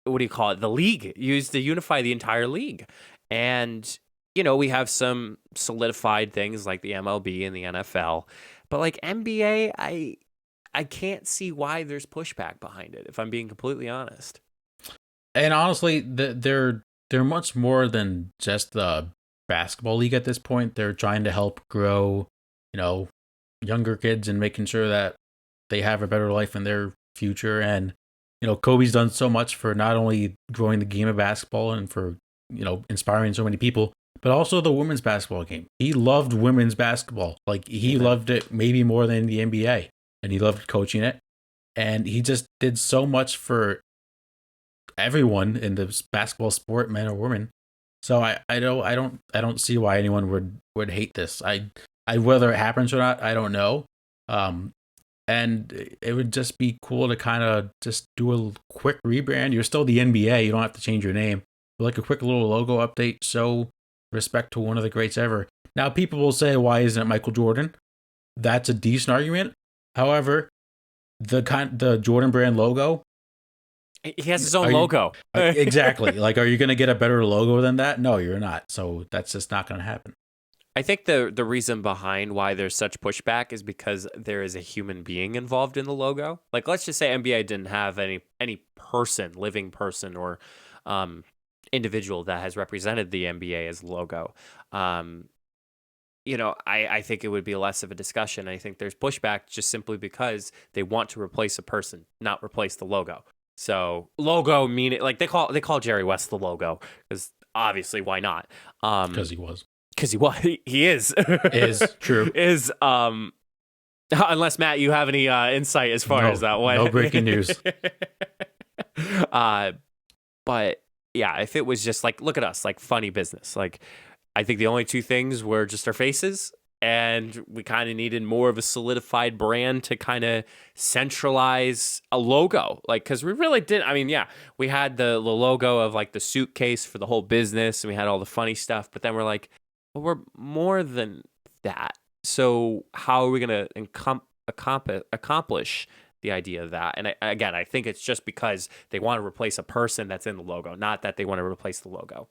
league, used to unify the entire league. And, we have some solidified things like the MLB and the NFL, but like NBA, I can't see why there's pushback behind it, if I'm being completely honest. And honestly, they're much more than just the basketball league at this point. They're trying to help grow, you know, younger kids and making sure that they have a better life in their future. And Kobe's done so much for not only growing the game of basketball and for inspiring so many people, but also the women's basketball game. He loved women's basketball. Like he loved it maybe more than the NBA, and he loved coaching it. And he just did so much for everyone in the basketball sport, men or women. So I don't see why anyone would hate this. I whether it happens or not, I don't know. Um, and it would just be cool to kind of just do a quick rebrand. You're still the NBA. You don't have to change your name. But like a quick little logo update. Show respect to one of the greats ever. Now people will say, why isn't it Michael Jordan? That's a decent argument. However, the Jordan brand logo. He has his own logo. Exactly. Like, are you going to get a better logo than that? No, you're not. So that's just not going to happen. I think the reason behind why there's such pushback is because there is a human being involved in the logo. Like, let's just say NBA didn't have any living person or individual that has represented the NBA as logo. I think it would be less of a discussion. I think there's pushback just simply because they want to replace a person, not replace the logo. So logo meaning like they call Jerry West the logo because obviously why not? Because he was. Because he is is true unless Matt you have any insight as far as that went. No breaking news. But yeah, if it was just like look at us like funny business, like I think the only two things were just our faces. And we kind of needed more of a solidified brand to kind of centralize a logo. Like, because we really didn't. I mean, yeah, we had the logo of like the suitcase for the whole business and we had all the funny stuff. But then we're like, well, we're more than that. So how are we going to accomplish the idea of that? And I think it's just because they want to replace a person that's in the logo, not that they want to replace the logo.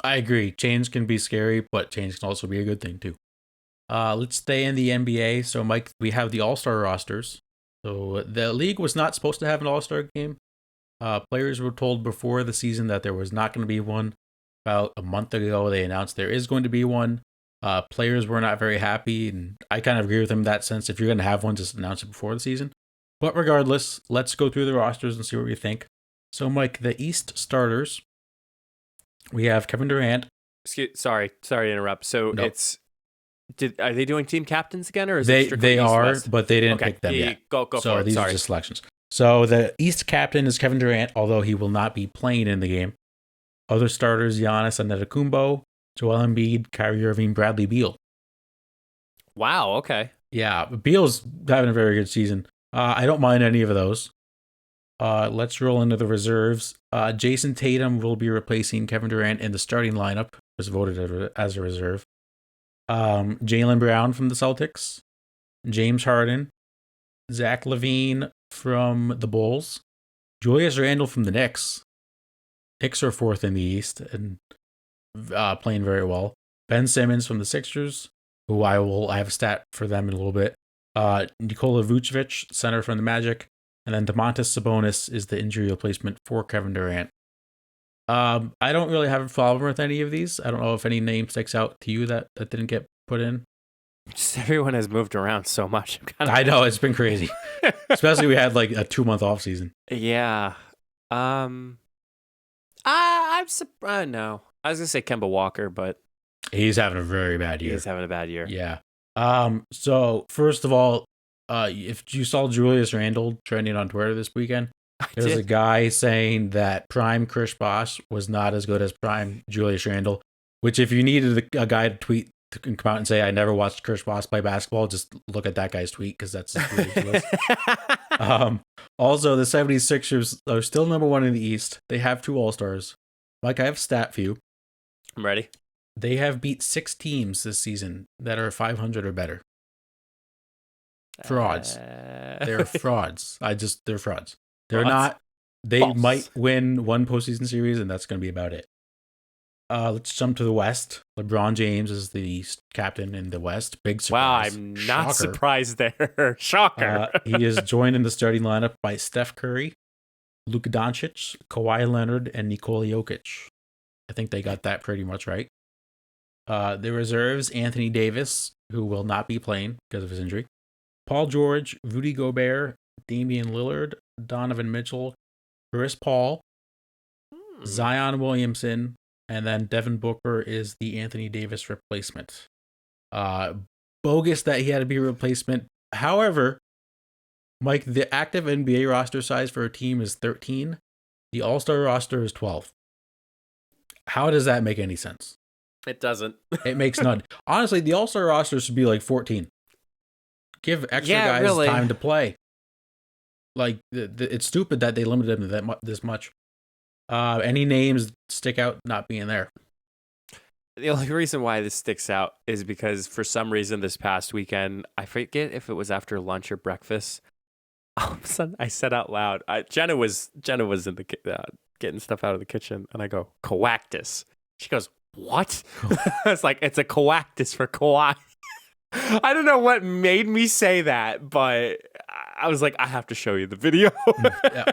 I agree. Change can be scary, but change can also be a good thing too. Let's stay in the NBA. So, Mike, we have the All-Star rosters. So, the league was not supposed to have an All-Star game. Players were told before the season that there was not going to be one. About a month ago, they announced there is going to be one. Players were not very happy, and I kind of agree with them in that sense. If you're going to have one, just announce it before the season. But regardless, let's go through the rosters and see what we think. So, Mike, the East starters, we have Kevin Durant. Sorry to interrupt. So, nope. Are they doing team captains again, or is they? It strictly they are, West? but they didn't pick them yet. Go so for it. These are just selections. So the East captain is Kevin Durant, although he will not be playing in the game. Other starters: Giannis Antetokounmpo, Joel Embiid, Kyrie Irving, Bradley Beal. Wow. Okay. Yeah, Beal's having a very good season. I don't mind any of those. Let's roll into the reserves. Jason Tatum will be replacing Kevin Durant in the starting lineup. Was voted as a reserve. Jaylen Brown from the Celtics, James Harden, Zach LaVine from the Bulls, Julius Randle from the Knicks. Knicks are fourth in the East and playing very well. Ben Simmons from the Sixers, who I have a stat for them in a little bit. Nikola Vucevic, center from the Magic, and then Domantas Sabonis is the injury replacement for Kevin Durant. I don't really have a problem with any of these. I don't know if any name sticks out to you that didn't get put in. Just everyone has moved around so much. I know, it's been crazy. Especially we had like a 2-month off season. Yeah. I'm surprised. No, I was gonna say Kemba Walker, but he's having a very bad year. Yeah. So first of all, if you saw Julius Randle trending on Twitter this weekend, there's a guy saying that prime Chris Bosh was not as good as prime Julius Randle, which if you needed a guy to tweet to come out and say, I never watched Chris Bosh play basketball, just look at that guy's tweet because that's ridiculous. Also, the 76ers are still number one in the East. They have 2 All-Stars. Mike, I have a stat for you. I'm ready. They have beat 6 teams this season that are 500 or better. Frauds. They're frauds. They're frauds. They're not. They False. might win one postseason series, and that's going to be about it. Let's jump to the West. LeBron James is the East captain in the West. Big surprise. Wow, I'm not surprised there. Shocker. He is joined in the starting lineup by Steph Curry, Luka Doncic, Kawhi Leonard, and Nikola Jokic. I think they got that pretty much right. The reserves, Anthony Davis, who will not be playing because of his injury. Paul George, Rudy Gobert, Damian Lillard, Donovan Mitchell, Chris Paul, Zion Williamson, and then Devin Booker is the Anthony Davis replacement. Bogus that he had to be a replacement. However, Mike, the active NBA roster size for a team is 13. The All-Star roster is 12. How does that make any sense? It doesn't. It makes none. Honestly, the All-Star roster should be like 14. Give extra guys time to play. Like, it's stupid that they limited them this much. Any names stick out not being there? The only reason why this sticks out is because for some reason this past weekend, I forget if it was after lunch or breakfast, all of a sudden I said out loud, Jenna was in the getting stuff out of the kitchen, and I go, coactus. She goes, what? It's like, it's a coactus for Kawhi. I don't know what made me say that, but I was like, I have to show you the video.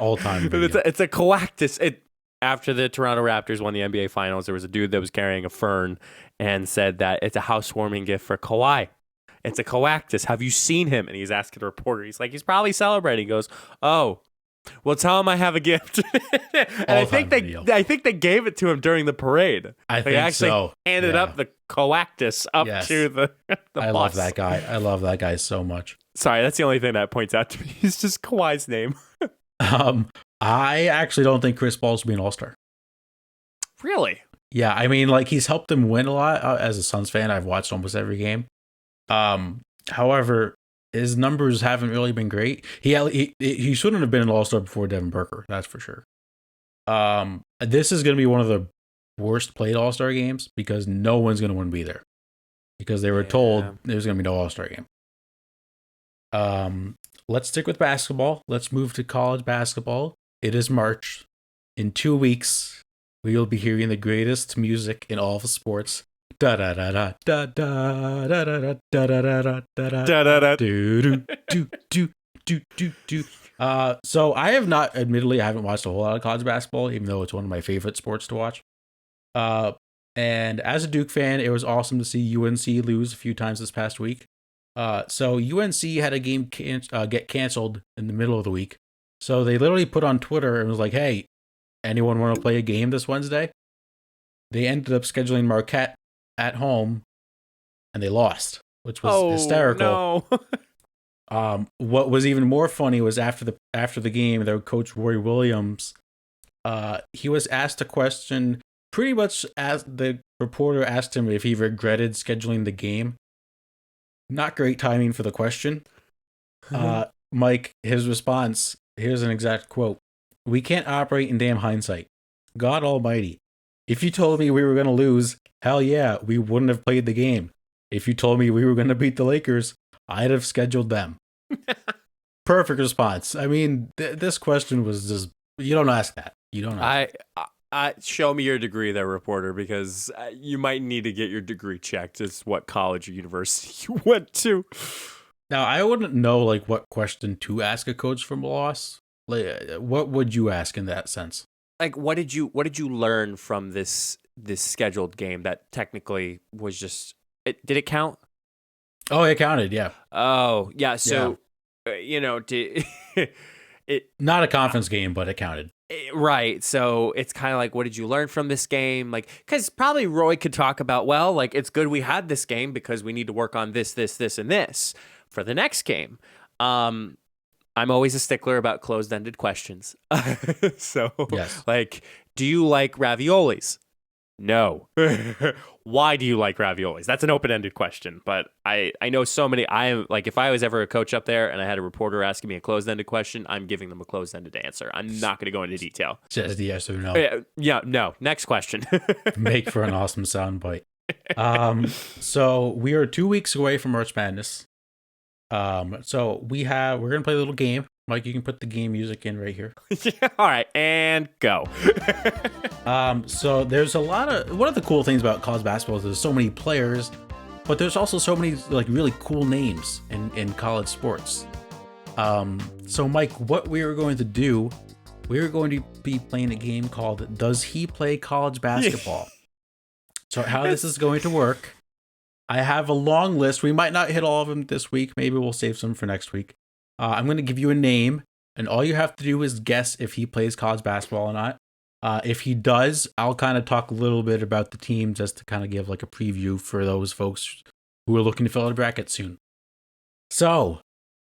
All time video. It's a coactus. After the Toronto Raptors won the NBA Finals, there was a dude that was carrying a fern and said that it's a housewarming gift for Kawhi. It's a coactus. Have you seen him? And he's asking the reporter. He's like, he's probably celebrating. He goes, oh, well, tell him I have a gift. And I think they gave it to him during the parade. They actually handed up the coactus up to the bus. I love that guy. I love that guy so much. Sorry, that's the only thing that points out to me. It's just Kawhi's name. I actually don't think Chris Paul should be an All-Star. Really? Yeah, I mean, like, he's helped them win a lot. As a Suns fan, I've watched almost every game. However, his numbers haven't really been great. He shouldn't have been an All-Star before Devin Booker, that's for sure. This is going to be one of the worst played All-Star games because no one's going to want to be there. Because they were told there's going to be no All-Star game. Let's stick with basketball. Let's move to college basketball. It is March. In 2 weeks, we will be hearing the greatest music in all of sports. Da da da da da da da da da da da da da do do do do do do. So I have not, admittedly, I haven't watched a whole lot of college basketball, even though it's one of my favorite sports to watch. And as a Duke fan, it was awesome to see UNC lose a few times this past week. So UNC had a game get canceled in the middle of the week. So they literally put on Twitter and was like, hey, anyone want to play a game this Wednesday? They ended up scheduling Marquette at home, and they lost, which was hysterical. No. What was even more funny was after the game, their coach Roy Williams, he was asked a question, pretty much as the reporter asked him if he regretted scheduling the game. Not great timing for the question. Mike, his response, here's an exact quote. We can't operate in damn hindsight. God almighty. If you told me we were going to lose, hell yeah, we wouldn't have played the game. If you told me we were going to beat the Lakers, I'd have scheduled them. Perfect response. I mean, this question was just, you don't ask that. You don't ask. Show me your degree there, reporter, because you might need to get your degree checked. It's what college or university you went to. Now, I wouldn't know like what question to ask a coach from a loss. Like, what would you ask in that sense? Like, what did you learn from this scheduled game that technically was just? Did it count? Oh, it counted. Yeah. Oh, yeah. So, not a conference game, but it counted. Right. So it's kind of like, what did you learn from this game? Like, because probably Roy could talk about, well, like, it's good we had this game because we need to work on this, and this for the next game. I'm always a stickler about closed-ended questions. So, yes. Like, do you like raviolis? No. Why do you like raviolis? That's an open-ended question, but I know so many. I am like, if I was ever a coach up there and I had a reporter asking me a closed-ended question, I'm giving them a closed-ended answer. I'm not going to go into detail. Just yes or no. Yeah, no. Next question. Make for an awesome soundbite. So we are 2 weeks away from March Madness. So we're gonna play a little game. Mike, you can put the game music in right here. Yeah, all right, and go. So there's one of the cool things about college basketball is there's so many players, but there's also so many like really cool names in college sports. So Mike, what we are going to do we're going to be playing a game called Does He Play College Basketball? So how this is going to work, I have a long list. We might not hit all of them this week. Maybe we'll save some for next week. I'm going to give you a name, and all you have to do is guess if he plays college basketball or not. If he does, I'll kind of talk a little bit about the team just to kind of give like a preview for those folks who are looking to fill out a bracket soon. So,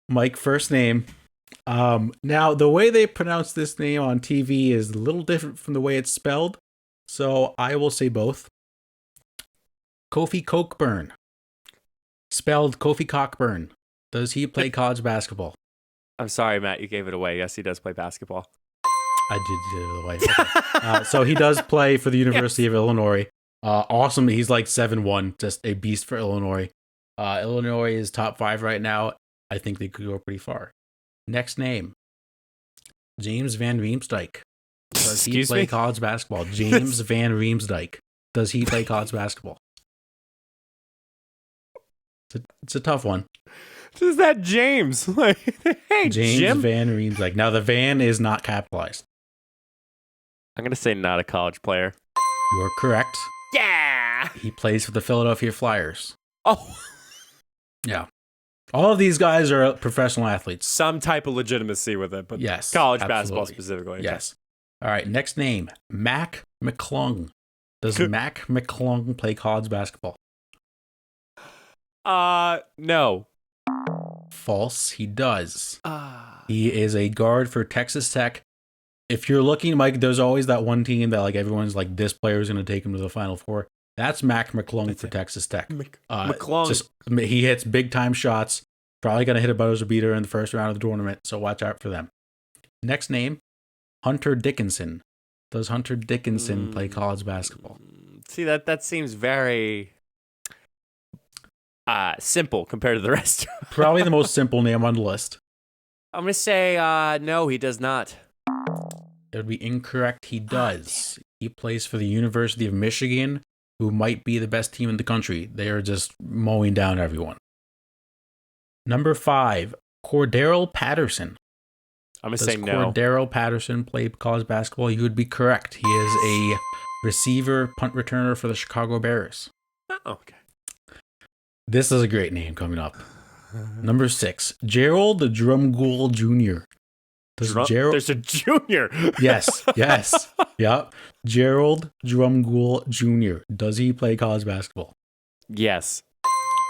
Mike, first name. Now, the way they pronounce this name on TV is a little different from the way it's spelled. So, I will say both. Kofi Cockburn. Spelled Kofi Cockburn. Does he play college basketball? I'm sorry, Matt, you gave it away. Yes, he does play basketball. I did it the way. Okay. So he does play for the University of Illinois. Awesome. He's like 7'1", just a beast for Illinois. Illinois is top 5 right now. I think they could go pretty far. Next name. James Van Riemsdyk. Does he play college basketball? James Van Riemsdyk. Does he play college basketball? It's a tough one. Is that James? Like, hey, James Jim? Van Riemsdyk. Now, the Van is not capitalized. I'm going to say not a college player. You are correct. Yeah! He plays for the Philadelphia Flyers. Oh. Yeah. All of these guys are professional athletes. Some type of legitimacy with it, but yes, college absolutely. basketball specifically. Yes. All right, next name. Mac McClung. Does Mac McClung play college basketball? No. False. He does. He is a guard for Texas Tech. If you're looking, Mike, there's always that one team that like everyone's like, this player is going to take him to the Final Four. That's Mac McClung for Texas Tech. McClung. He hits big time shots. Probably going to hit a buzzer beater in the first round of the tournament. So watch out for them. Next name, Hunter Dickinson. Does Hunter Dickinson play college basketball? See, that seems very simple compared to the rest. Probably the most simple name on the list. I'm going to say no, he does not. It would be incorrect. He does. He plays for the University of Michigan, who might be the best team in the country. They are just mowing down everyone. Number 5, Darrell Patterson. I'm going to say no. Does Darrell Patterson play college basketball? You would be correct. He is a receiver, punt returner for the Chicago Bears. Oh, okay. This is a great name coming up. Number 6, Gerald Drumgoole Jr. There's a junior. Yes. Yep. Gerald Drumgoole Jr. Does he play college basketball? Yes.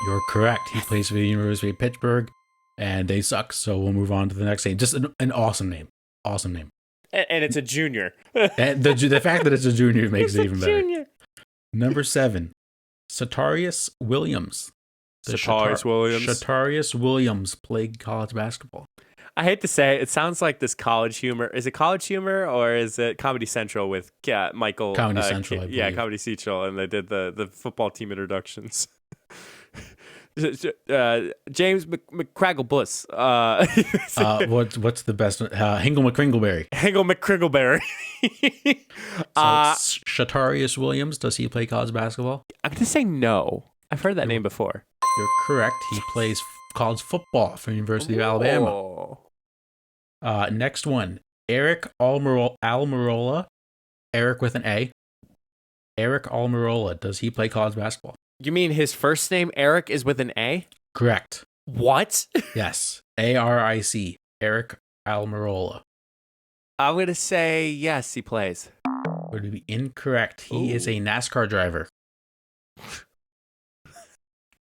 You're correct. He plays for the University of Pittsburgh, and they suck. So we'll move on to the next name. Just an awesome name. Awesome name. And it's a junior. And the fact that it's a junior makes it even better. Junior. Number 7, Satarius Williams. Satarius Williams played college basketball. I hate to say it sounds like this college humor. Is it college humor or is it Comedy Central with Michael? Comedy Central, I believe. Yeah, Comedy Central, and they did the football team introductions. James McCragglebuss. What's the best one? Hingle McCringleberry. Hingle McCringleberry. Shatarius Williams, does he play college basketball? I'm going to say no. I've heard that name before. You're correct. He plays college football for the University of Alabama. Next one, Eric Almirola. Eric with an A. Eric Almirola, does he play college basketball? You mean his first name, Eric, is with an A? Correct. What? Yes. ARIC. Eric Almirola. I'm going to say yes, he plays. Would be incorrect. He is a NASCAR driver.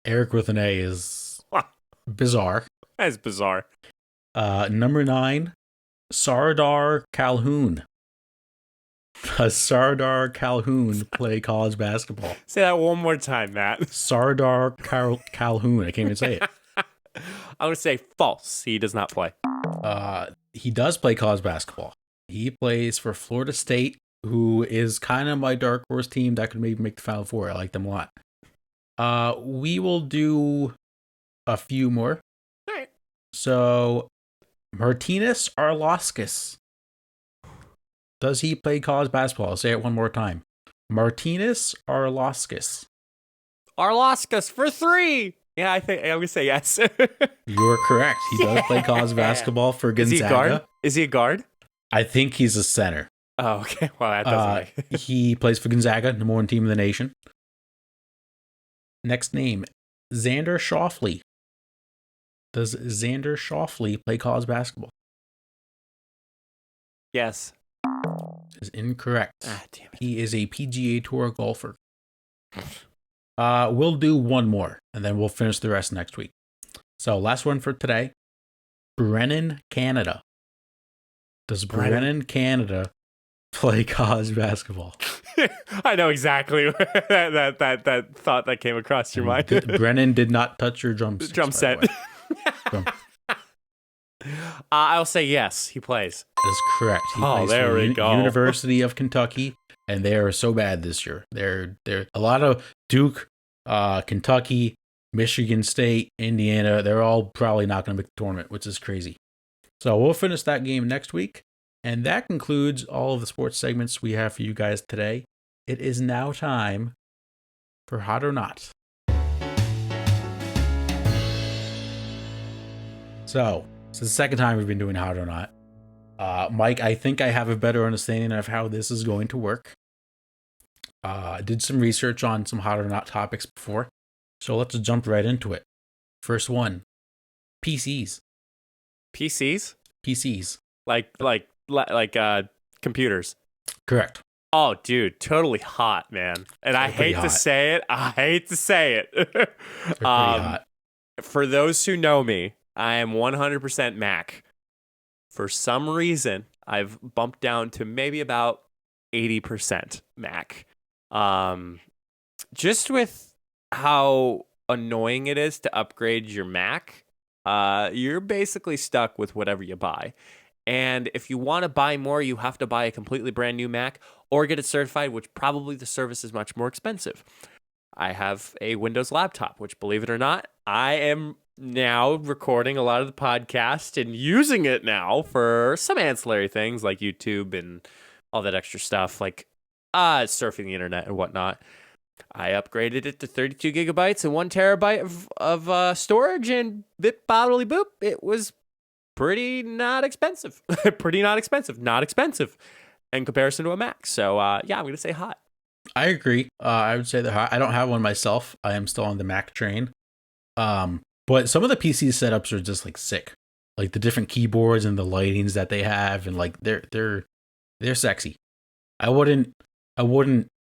Eric with an A is bizarre. That's bizarre. Number 9, Sardar Calhoun. Does Sardar Calhoun play college basketball? Say that one more time, Matt. Sardar Calhoun. I can't even say it. I'm going to say false. He does not play. He does play college basketball. He plays for Florida State, who is kind of my dark horse team that could maybe make the Final Four. I like them a lot. We will do a few more. All right. So, Martinez Arlauskas. Does he play college basketball? I'll say it one more time. Martinez Arlauskas. Arlauskas for 3. Yeah, I think I'm going to say yes. You're correct. He does play college basketball for Gonzaga. Is he a guard? I think he's a center. Oh, okay. Well, that doesn't make He plays for Gonzaga, number one team in the nation. Next name, Xander Schauffele. Does Xander Schauffele play college basketball? Yes. Is incorrect. Ah, damn it. He is a PGA Tour golfer. We'll do one more, and then we'll finish the rest next week. So, last one for today. Brennan Canada. Does Brennan Canada play college basketball? I know exactly that thought that came across your mind. Brennan did not touch your drum set. I'll say yes. He plays. That is correct. He plays there for we go. University of Kentucky, and they are so bad this year. They're a lot of Duke, Kentucky, Michigan State, Indiana. They're all probably not going to make the tournament, which is crazy. So we'll finish that game next week. And that concludes all of the sports segments we have for you guys today. It is now time for Hot or Not. So, it's the second time we've been doing Hot or Not. Mike, I think I have a better understanding of how this is going to work. I did some research on some Hot or Not topics before. So let's jump right into it. First one, PCs. PCs? PCs. Like computers. Correct. Oh, dude, totally hot, man. And I hate to say it. They're pretty hot. For those who know me, I am 100% Mac. For some reason, I've bumped down to maybe about 80% Mac. Just with how annoying it is to upgrade your Mac, you're basically stuck with whatever you buy. And if you want to buy more, you have to buy a completely brand new Mac or get it certified, which probably the service is much more expensive. I have a Windows laptop, which, believe it or not, I am now recording a lot of the podcast and using it now for some ancillary things like YouTube and all that extra stuff, like surfing the internet and whatnot. I upgraded it to 32 gigabytes and 1 terabyte of storage, and bit bottly boop, it was pretty not expensive. Not expensive in comparison to a Mac. So yeah, I'm going to say hot. I agree. I would say they're hot. I don't have one myself. I am still on the Mac train. But some of the PC setups are just like sick. Like the different keyboards and the lightings that they have, and like they're sexy. I wouldn't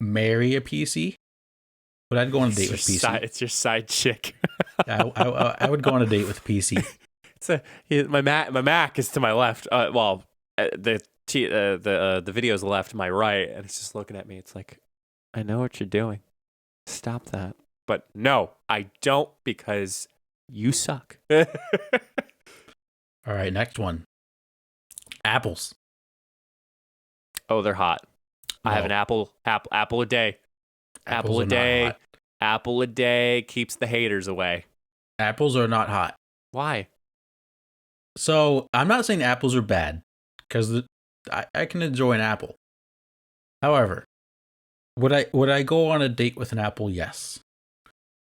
marry a PC, but I'd go on a date with PC. It's your side chick. I would go on a date with PC. My Mac is to my left. The video's left, my right, and he's just looking at me. It's like, I know what you're doing. Stop that. But no, I don't, because you suck. All right, next one. Apples. Oh, they're hot. No. I have an apple a day. Apple a day. Apple a day keeps the haters away. Apples are not hot. Why? So I'm not saying apples are bad, because I can enjoy an apple. However, would I go on a date with an apple? Yes.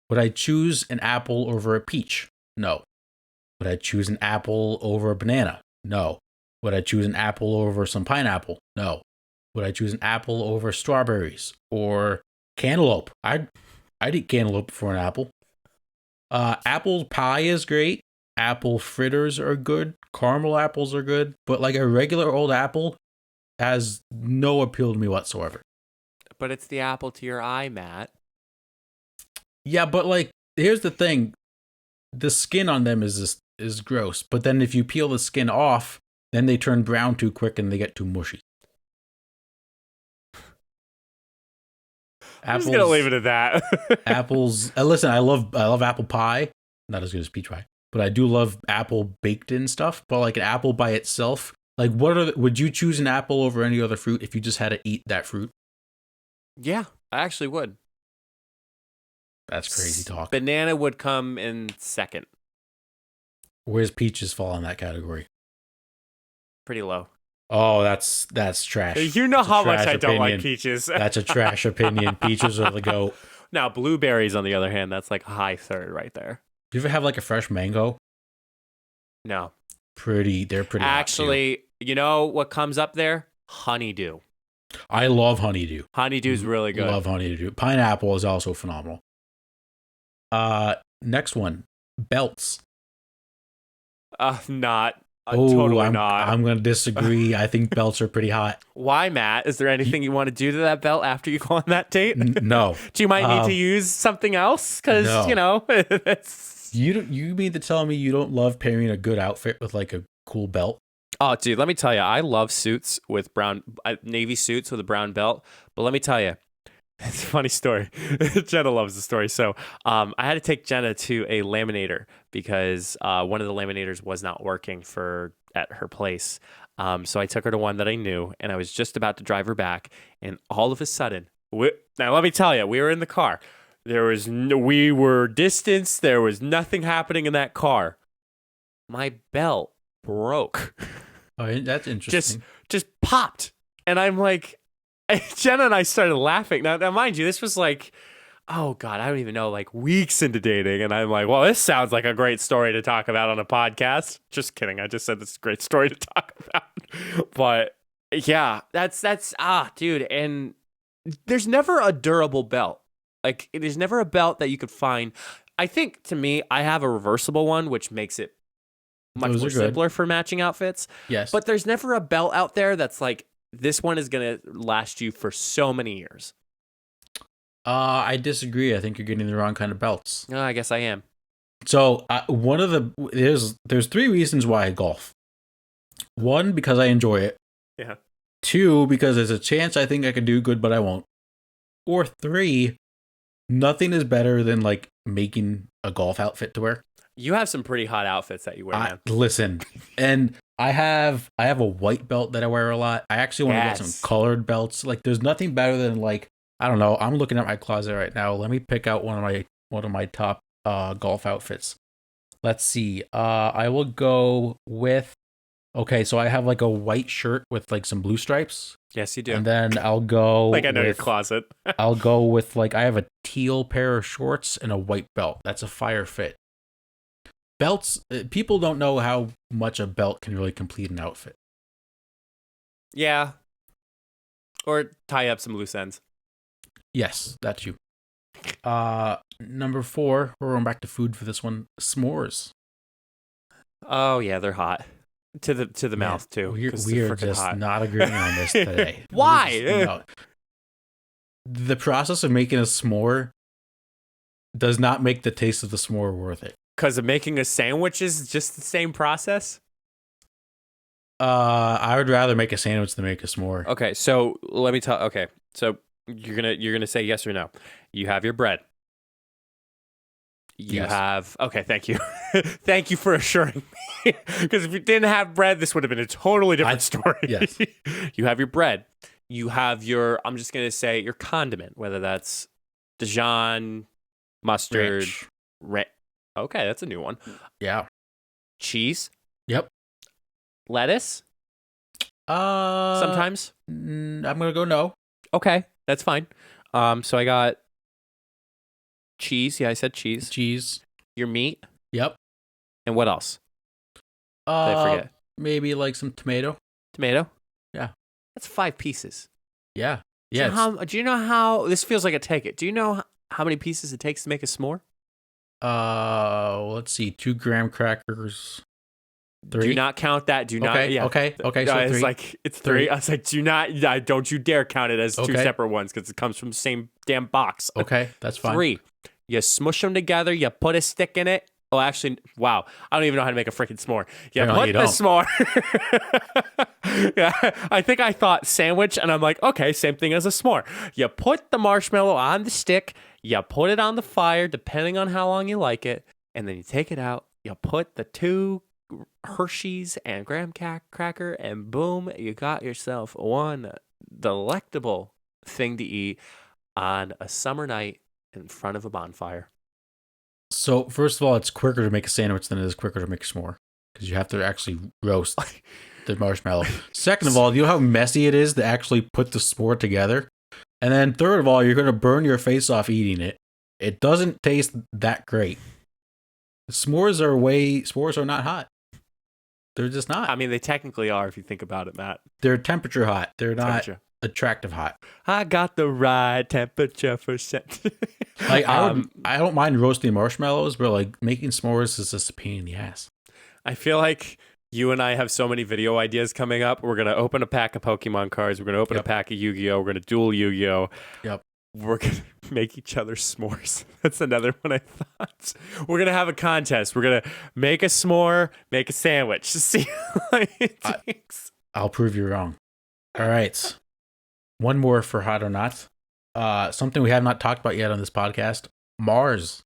Would I choose an apple over a peach? No. Would I choose an apple over a banana? No. Would I choose an apple over some pineapple? No. Would I choose an apple over strawberries or cantaloupe? I'd eat cantaloupe for an apple. Apple pie is great. Apple fritters are good. Caramel apples are good. But like a regular old apple has no appeal to me whatsoever. But it's the apple to your eye, Matt. Yeah, but like, here's the thing. The skin on them is gross. But then if you peel the skin off, then they turn brown too quick and they get too mushy. I'm just gonna leave it at that. Apples. Listen, I love apple pie. Not as good as peach pie, but I do love apple baked in stuff. But like an apple by itself, like would you choose an apple over any other fruit if you just had to eat that fruit? Yeah, I actually would. That's crazy talk. Banana would come in second. Where's peaches fall in that category? Pretty low. Oh, that's trash. You know how much I don't like peaches. That's a trash opinion. Peaches are the goat. Now, blueberries, on the other hand, that's like high third right there. Do you ever have like a fresh mango? No. They're pretty. Actually, You know what comes up there? Honeydew. I love honeydew. Honeydew's really good. Love honeydew. Pineapple is also phenomenal. Next one, belts. Not. Totally not. I'm going to disagree. I think belts are pretty hot. Why, Matt? Is there anything you want to do to that belt after you go on that date? No. Do you might need to use something else? Because, no. it's... You mean to tell me you don't love pairing a good outfit with like a cool belt? Oh, dude, let me tell you, I love suits with navy suits with a brown belt. But let me tell you, it's a funny story. Jenna loves the story. So I had to take Jenna to a laminator because one of the laminators was not working at her place. So I took her to one that I knew, and I was just about to drive her back. And all of a sudden, now let me tell you, we were in the car. We were distanced. There was nothing happening in that car. My belt broke. Oh, that's interesting. Just popped. And I'm like, Jenna and I started laughing. Now, mind you, this was like, oh God, I don't even know, like weeks into dating. And I'm like, well, this sounds like a great story to talk about on a podcast. Just kidding. I just said this is a great story to talk about. But yeah, that's dude. And there's never a durable belt. Like, there's never a belt that you could find. I think, to me, I have a reversible one, which makes it much more simpler for matching outfits. Yes. But there's never a belt out there that's like, this one is going to last you for so many years. I disagree. I think you're getting the wrong kind of belts. No, I guess I am. So there's 3 reasons why I golf. 1, because I enjoy it. Yeah. 2, because there's a chance I think I could do good, but I won't. Or 3, nothing is better than like making a golf outfit to wear. You have some pretty hot outfits that you wear, man. Listen, and I have a white belt that I wear a lot. I actually want to get some colored belts. Like, there's nothing better than, like, I don't know. I'm looking at my closet right now. Let me pick out one of my top golf outfits. Let's see. I will go with. Okay, so I have like a white shirt with like some blue stripes. Yes, you do. And then I'll go. Like, I know your closet. I'll go with like, I have a teal pair of shorts and a white belt. That's a fire fit. Belts, people don't know how much a belt can really complete an outfit. Yeah. Or tie up some loose ends. Yes, that's you. Number 4, we're going back to food for this one. S'mores. Oh yeah, they're hot. To the mouth too. We are just hot. Not agreeing on this today. Why? The process of making a s'more does not make the taste of the s'more worth it. Because of making a sandwich is just the same process? I would rather make a sandwich than make a s'more. Okay, so let me tell. Okay, so you're gonna say yes or no. You have your bread. You have. Okay, thank you. Thank you for assuring me. Because if you didn't have bread, this would have been a totally different story. Yes. You have your bread. You have your. I'm just gonna say your condiment, whether that's Dijon, mustard, okay, that's a new one. Yeah. Cheese. Yep. Lettuce. Sometimes. I'm gonna go no. Okay, that's fine. So I got cheese. Yeah, I said cheese. Cheese. Your meat. Yep. And what else? Did I forget? Maybe like some tomato. Tomato. Yeah. That's 5 pieces. Yeah. Yeah. Do you know how this feels like a take it? Do you know how many pieces it takes to make a s'more? Let's see, 2 graham crackers. 3. Do not count that. Do not. Okay. Yeah. Okay. So it's 3. Like, it's 3. I was like, do not. Don't you dare count it as 2 separate ones because it comes from the same damn box. Okay, that's fine. 3. You smush them together. You put a stick in it. Oh, actually, wow. I don't even know how to make a freaking s'more. You put the s'more. Yeah, I think I thought sandwich, and I'm like, okay, same thing as a s'more. You put the marshmallow on the stick. You put it on the fire, depending on how long you like it, and then you take it out. You put the 2 Hershey's and graham cracker, and boom, you got yourself one delectable thing to eat on a summer night in front of a bonfire. So, first of all, it's quicker to make a sandwich than it is quicker to make a s'more because you have to actually roast the marshmallow. Second of all, do you know how messy it is to actually put the s'more together? And then third of all, you're going to burn your face off eating it. It doesn't taste that great. S'mores are not hot. They're just not. I mean, they technically are if you think about it, Matt. They're temperature hot. They're not attractive hot. I got the right temperature for scent. Like I don't mind roasting marshmallows, but like making s'mores is just a pain in the ass. I feel like you and I have so many video ideas coming up. We're gonna open a pack of Pokemon cards. We're gonna open a pack of Yu-Gi-Oh. We're gonna duel Yu-Gi-Oh. Yep. We're gonna make each other s'mores. That's another one I thought. We're gonna have a contest. We're gonna make a s'more, make a sandwich to see how it takes. I'll prove you wrong. All right. One more for hot or not. Something we have not talked about yet on this podcast. Mars.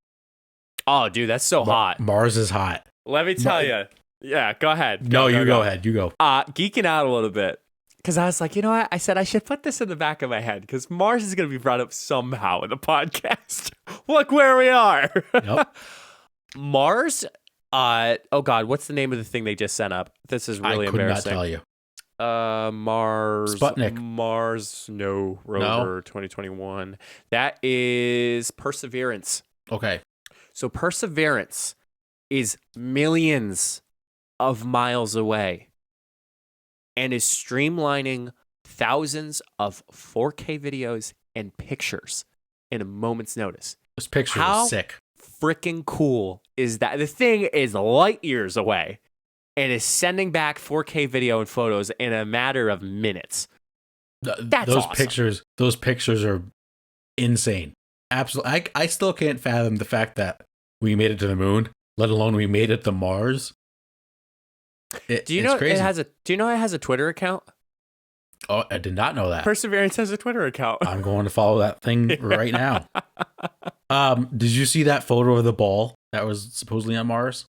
Oh, dude, that's so hot. Mars is hot. Let me tell you. Yeah, go ahead. Go ahead. You go. Geeking out a little bit. Because I was like, you know what? I said I should put this in the back of my head because Mars is going to be brought up somehow in the podcast. Look where we are. Yep. Mars. Oh, God. What's the name of the thing they just sent up? This is really embarrassing. I could not tell you. Mars. Sputnik. Mars. No. Rover 2021. That is Perseverance. Okay. So Perseverance is millions of miles away and is streamlining thousands of 4K videos and pictures in a moment's notice. This picture is sick. Freaking cool is that? The thing is light years away and is sending back 4K video and photos in a matter of minutes. That's awesome. Those pictures are insane. Absolutely. I still can't fathom the fact that we made it to the moon, let alone we made it to Mars. Do you know it has a Twitter account? Oh, I did not know that. Perseverance has a Twitter account. I'm going to follow that thing right now. Did you see that photo of the ball that was supposedly on Mars?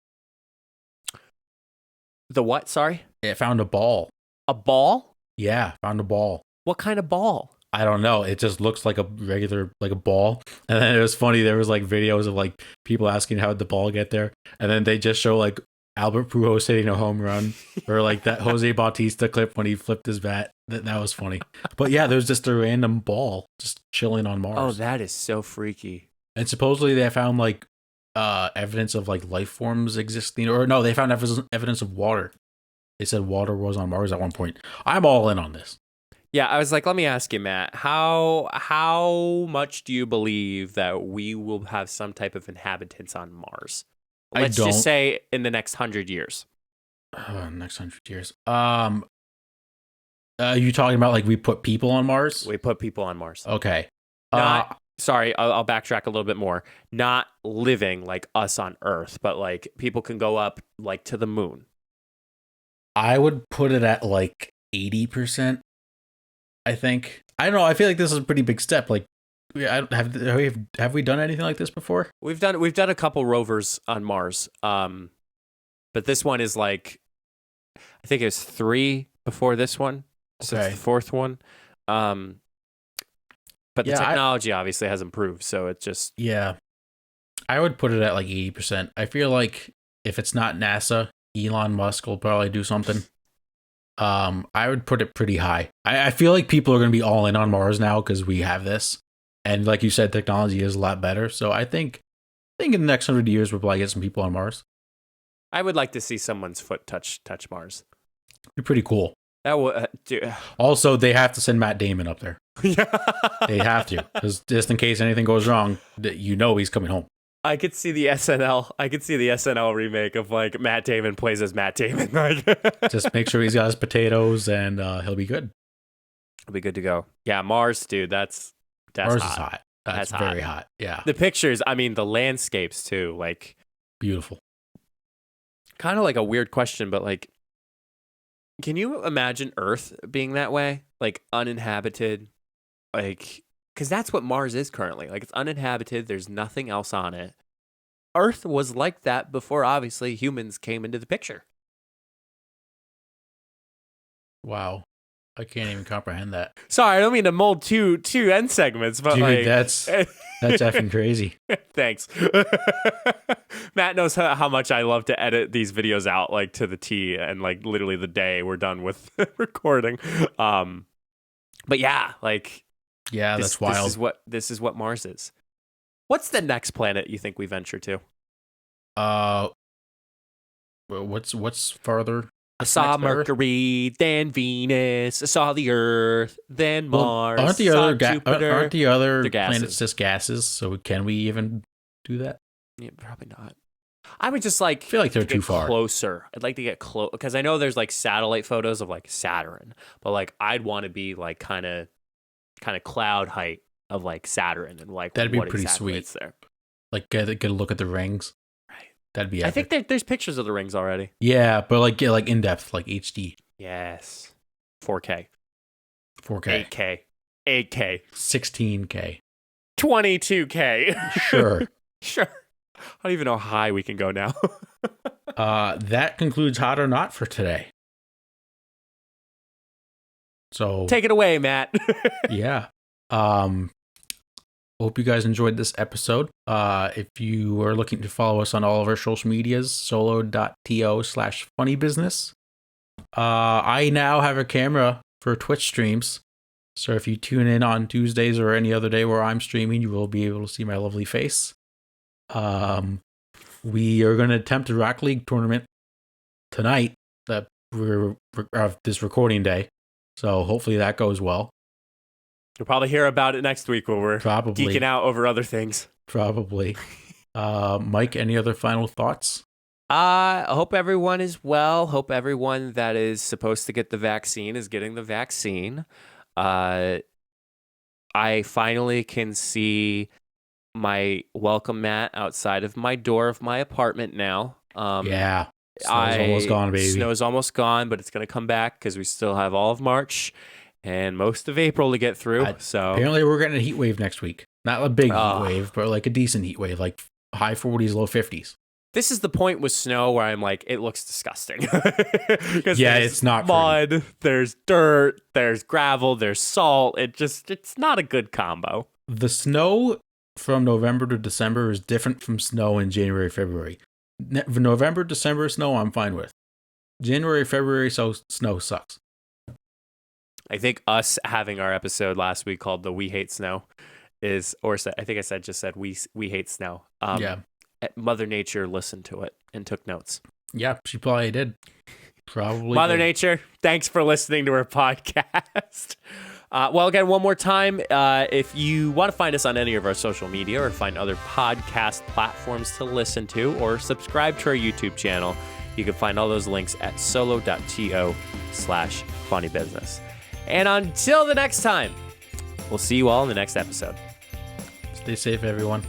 The what? Sorry? It found a ball. A ball? Yeah, found a ball. What kind of ball? I don't know. It just looks like a regular, like a ball. And then it was funny. There was like videos of like people asking how did the ball get there. And then they just show like Albert Pujols hitting a home run or like that Jose Bautista clip when he flipped his bat. That was funny. But yeah, there's just a random ball just chilling on Mars. Oh, that is so freaky. And supposedly they found like evidence of like life forms existing, or no, they found evidence of water. They said water was on Mars at one point. I'm all in on this. Yeah, I was like, let me ask you, Matt, how much do you believe that we will have some type of inhabitants on Mars? Let's just say in the next 100 years. Next 100 years. Are you talking about like we put people on Mars? We put people on Mars. Okay. Sorry, I'll backtrack a little bit more. Not living like us on Earth, but like people can go up like to the moon. I would put it at like 80%. I think. I don't know. I feel like this is a pretty big step. Like, have we done anything like this before? We've done a couple rovers on Mars. But this one is like, I think it was 3 before this one. So it's the 4th one. But the technology obviously has improved, so it's just... Yeah. I would put it at like 80%. I feel like if it's not NASA, Elon Musk will probably do something. I would put it pretty high. I feel like people are going to be all in on Mars now because we have this. And like you said, technology is a lot better. So I think in the next 100 years, we'll probably get some people on Mars. I would like to see someone's foot touch Mars. It'd be pretty cool. That would. Also, they have to send Matt Damon up there. They have to, because just in case anything goes wrong, he's coming home. I could see the SNL remake of like Matt Damon plays as Matt Damon. Just make sure he's got his potatoes, and he'll be good. He'll be good to go. Yeah, Mars, dude. That's Mars hot. Is hot. That's very hot. Yeah. The pictures. I mean, the landscapes too. Like beautiful. Kind of like a weird question, but like, can you imagine Earth being that way? Like uninhabited, like, because that's what Mars is currently. Like it's uninhabited. There's nothing else on it. Earth was like that before, obviously, humans came into the picture. Wow. I can't even comprehend that. Sorry, I don't mean to mold two end segments, but dude, like that's effing crazy. Thanks. Matt knows how much I love to edit these videos out like to the T and like literally the day we're done with recording. But yeah, like that's wild. This is what Mars is. What's the next planet you think we venture to? What's farther? I saw Mercury, then Venus. I saw the Earth, then Mars. Aren't the other planets gases. just gases? So can we even do that? Yeah, probably not. I would just like feel like they're too far. Closer. I'd like to get close because I know there's like satellite photos of like Saturn, but like I'd want to be like kind of cloud height of like Saturn and like that'd be what pretty exactly sweet. It's there. Like get a look at the rings. Right. That'd be epic. I think there's pictures of the rings already. Yeah, but like get like in depth, like HD. Yes. 4K. 4K. 8K. 16K. 22K. Sure. Sure. I don't even know how high we can go now. That concludes Hot or Not for today. So take it away, Matt. Yeah. Hope you guys enjoyed this episode. If you are looking to follow us on all of our social medias, solo.to/funnybusiness. I now have a camera for Twitch streams. So if you tune in on Tuesdays or any other day where I'm streaming, you will be able to see my lovely face. We are going to attempt a Rock League tournament tonight that we're this recording day. So hopefully that goes well. You'll probably hear about it next week when we're geeking out over other things. Probably. Mike, any other final thoughts? I hope everyone is well. Hope everyone that is supposed to get the vaccine is getting the vaccine. I finally can see my welcome mat outside of my door of my apartment now. Yeah. Snow's almost gone, baby. Snow's almost gone, but it's going to come back because we still have all of March and most of April to get through. So apparently we're getting a heat wave next week. Not a big heat wave, but like a decent heat wave, like high 40s, low 50s. This is the point with snow where I'm like, it looks disgusting. Yeah, it's not mud, pretty. There's dirt, there's gravel, there's salt. It's not a good combo. The snow from November to December is different from snow in January, February. November, December snow, I'm fine with. January, February, snow sucks. I think us having our episode last week called the We Hate Snow I think I just said we hate snow. Yeah. Mother Nature listened to it and took notes. Yeah, she probably did. Probably. Mother Nature, thanks for listening to our podcast. Well, again, one more time, if you want to find us on any of our social media or find other podcast platforms to listen to or subscribe to our YouTube channel, you can find all those links at solo.to/funnybusiness. And until the next time, we'll see you all in the next episode. Stay safe, everyone.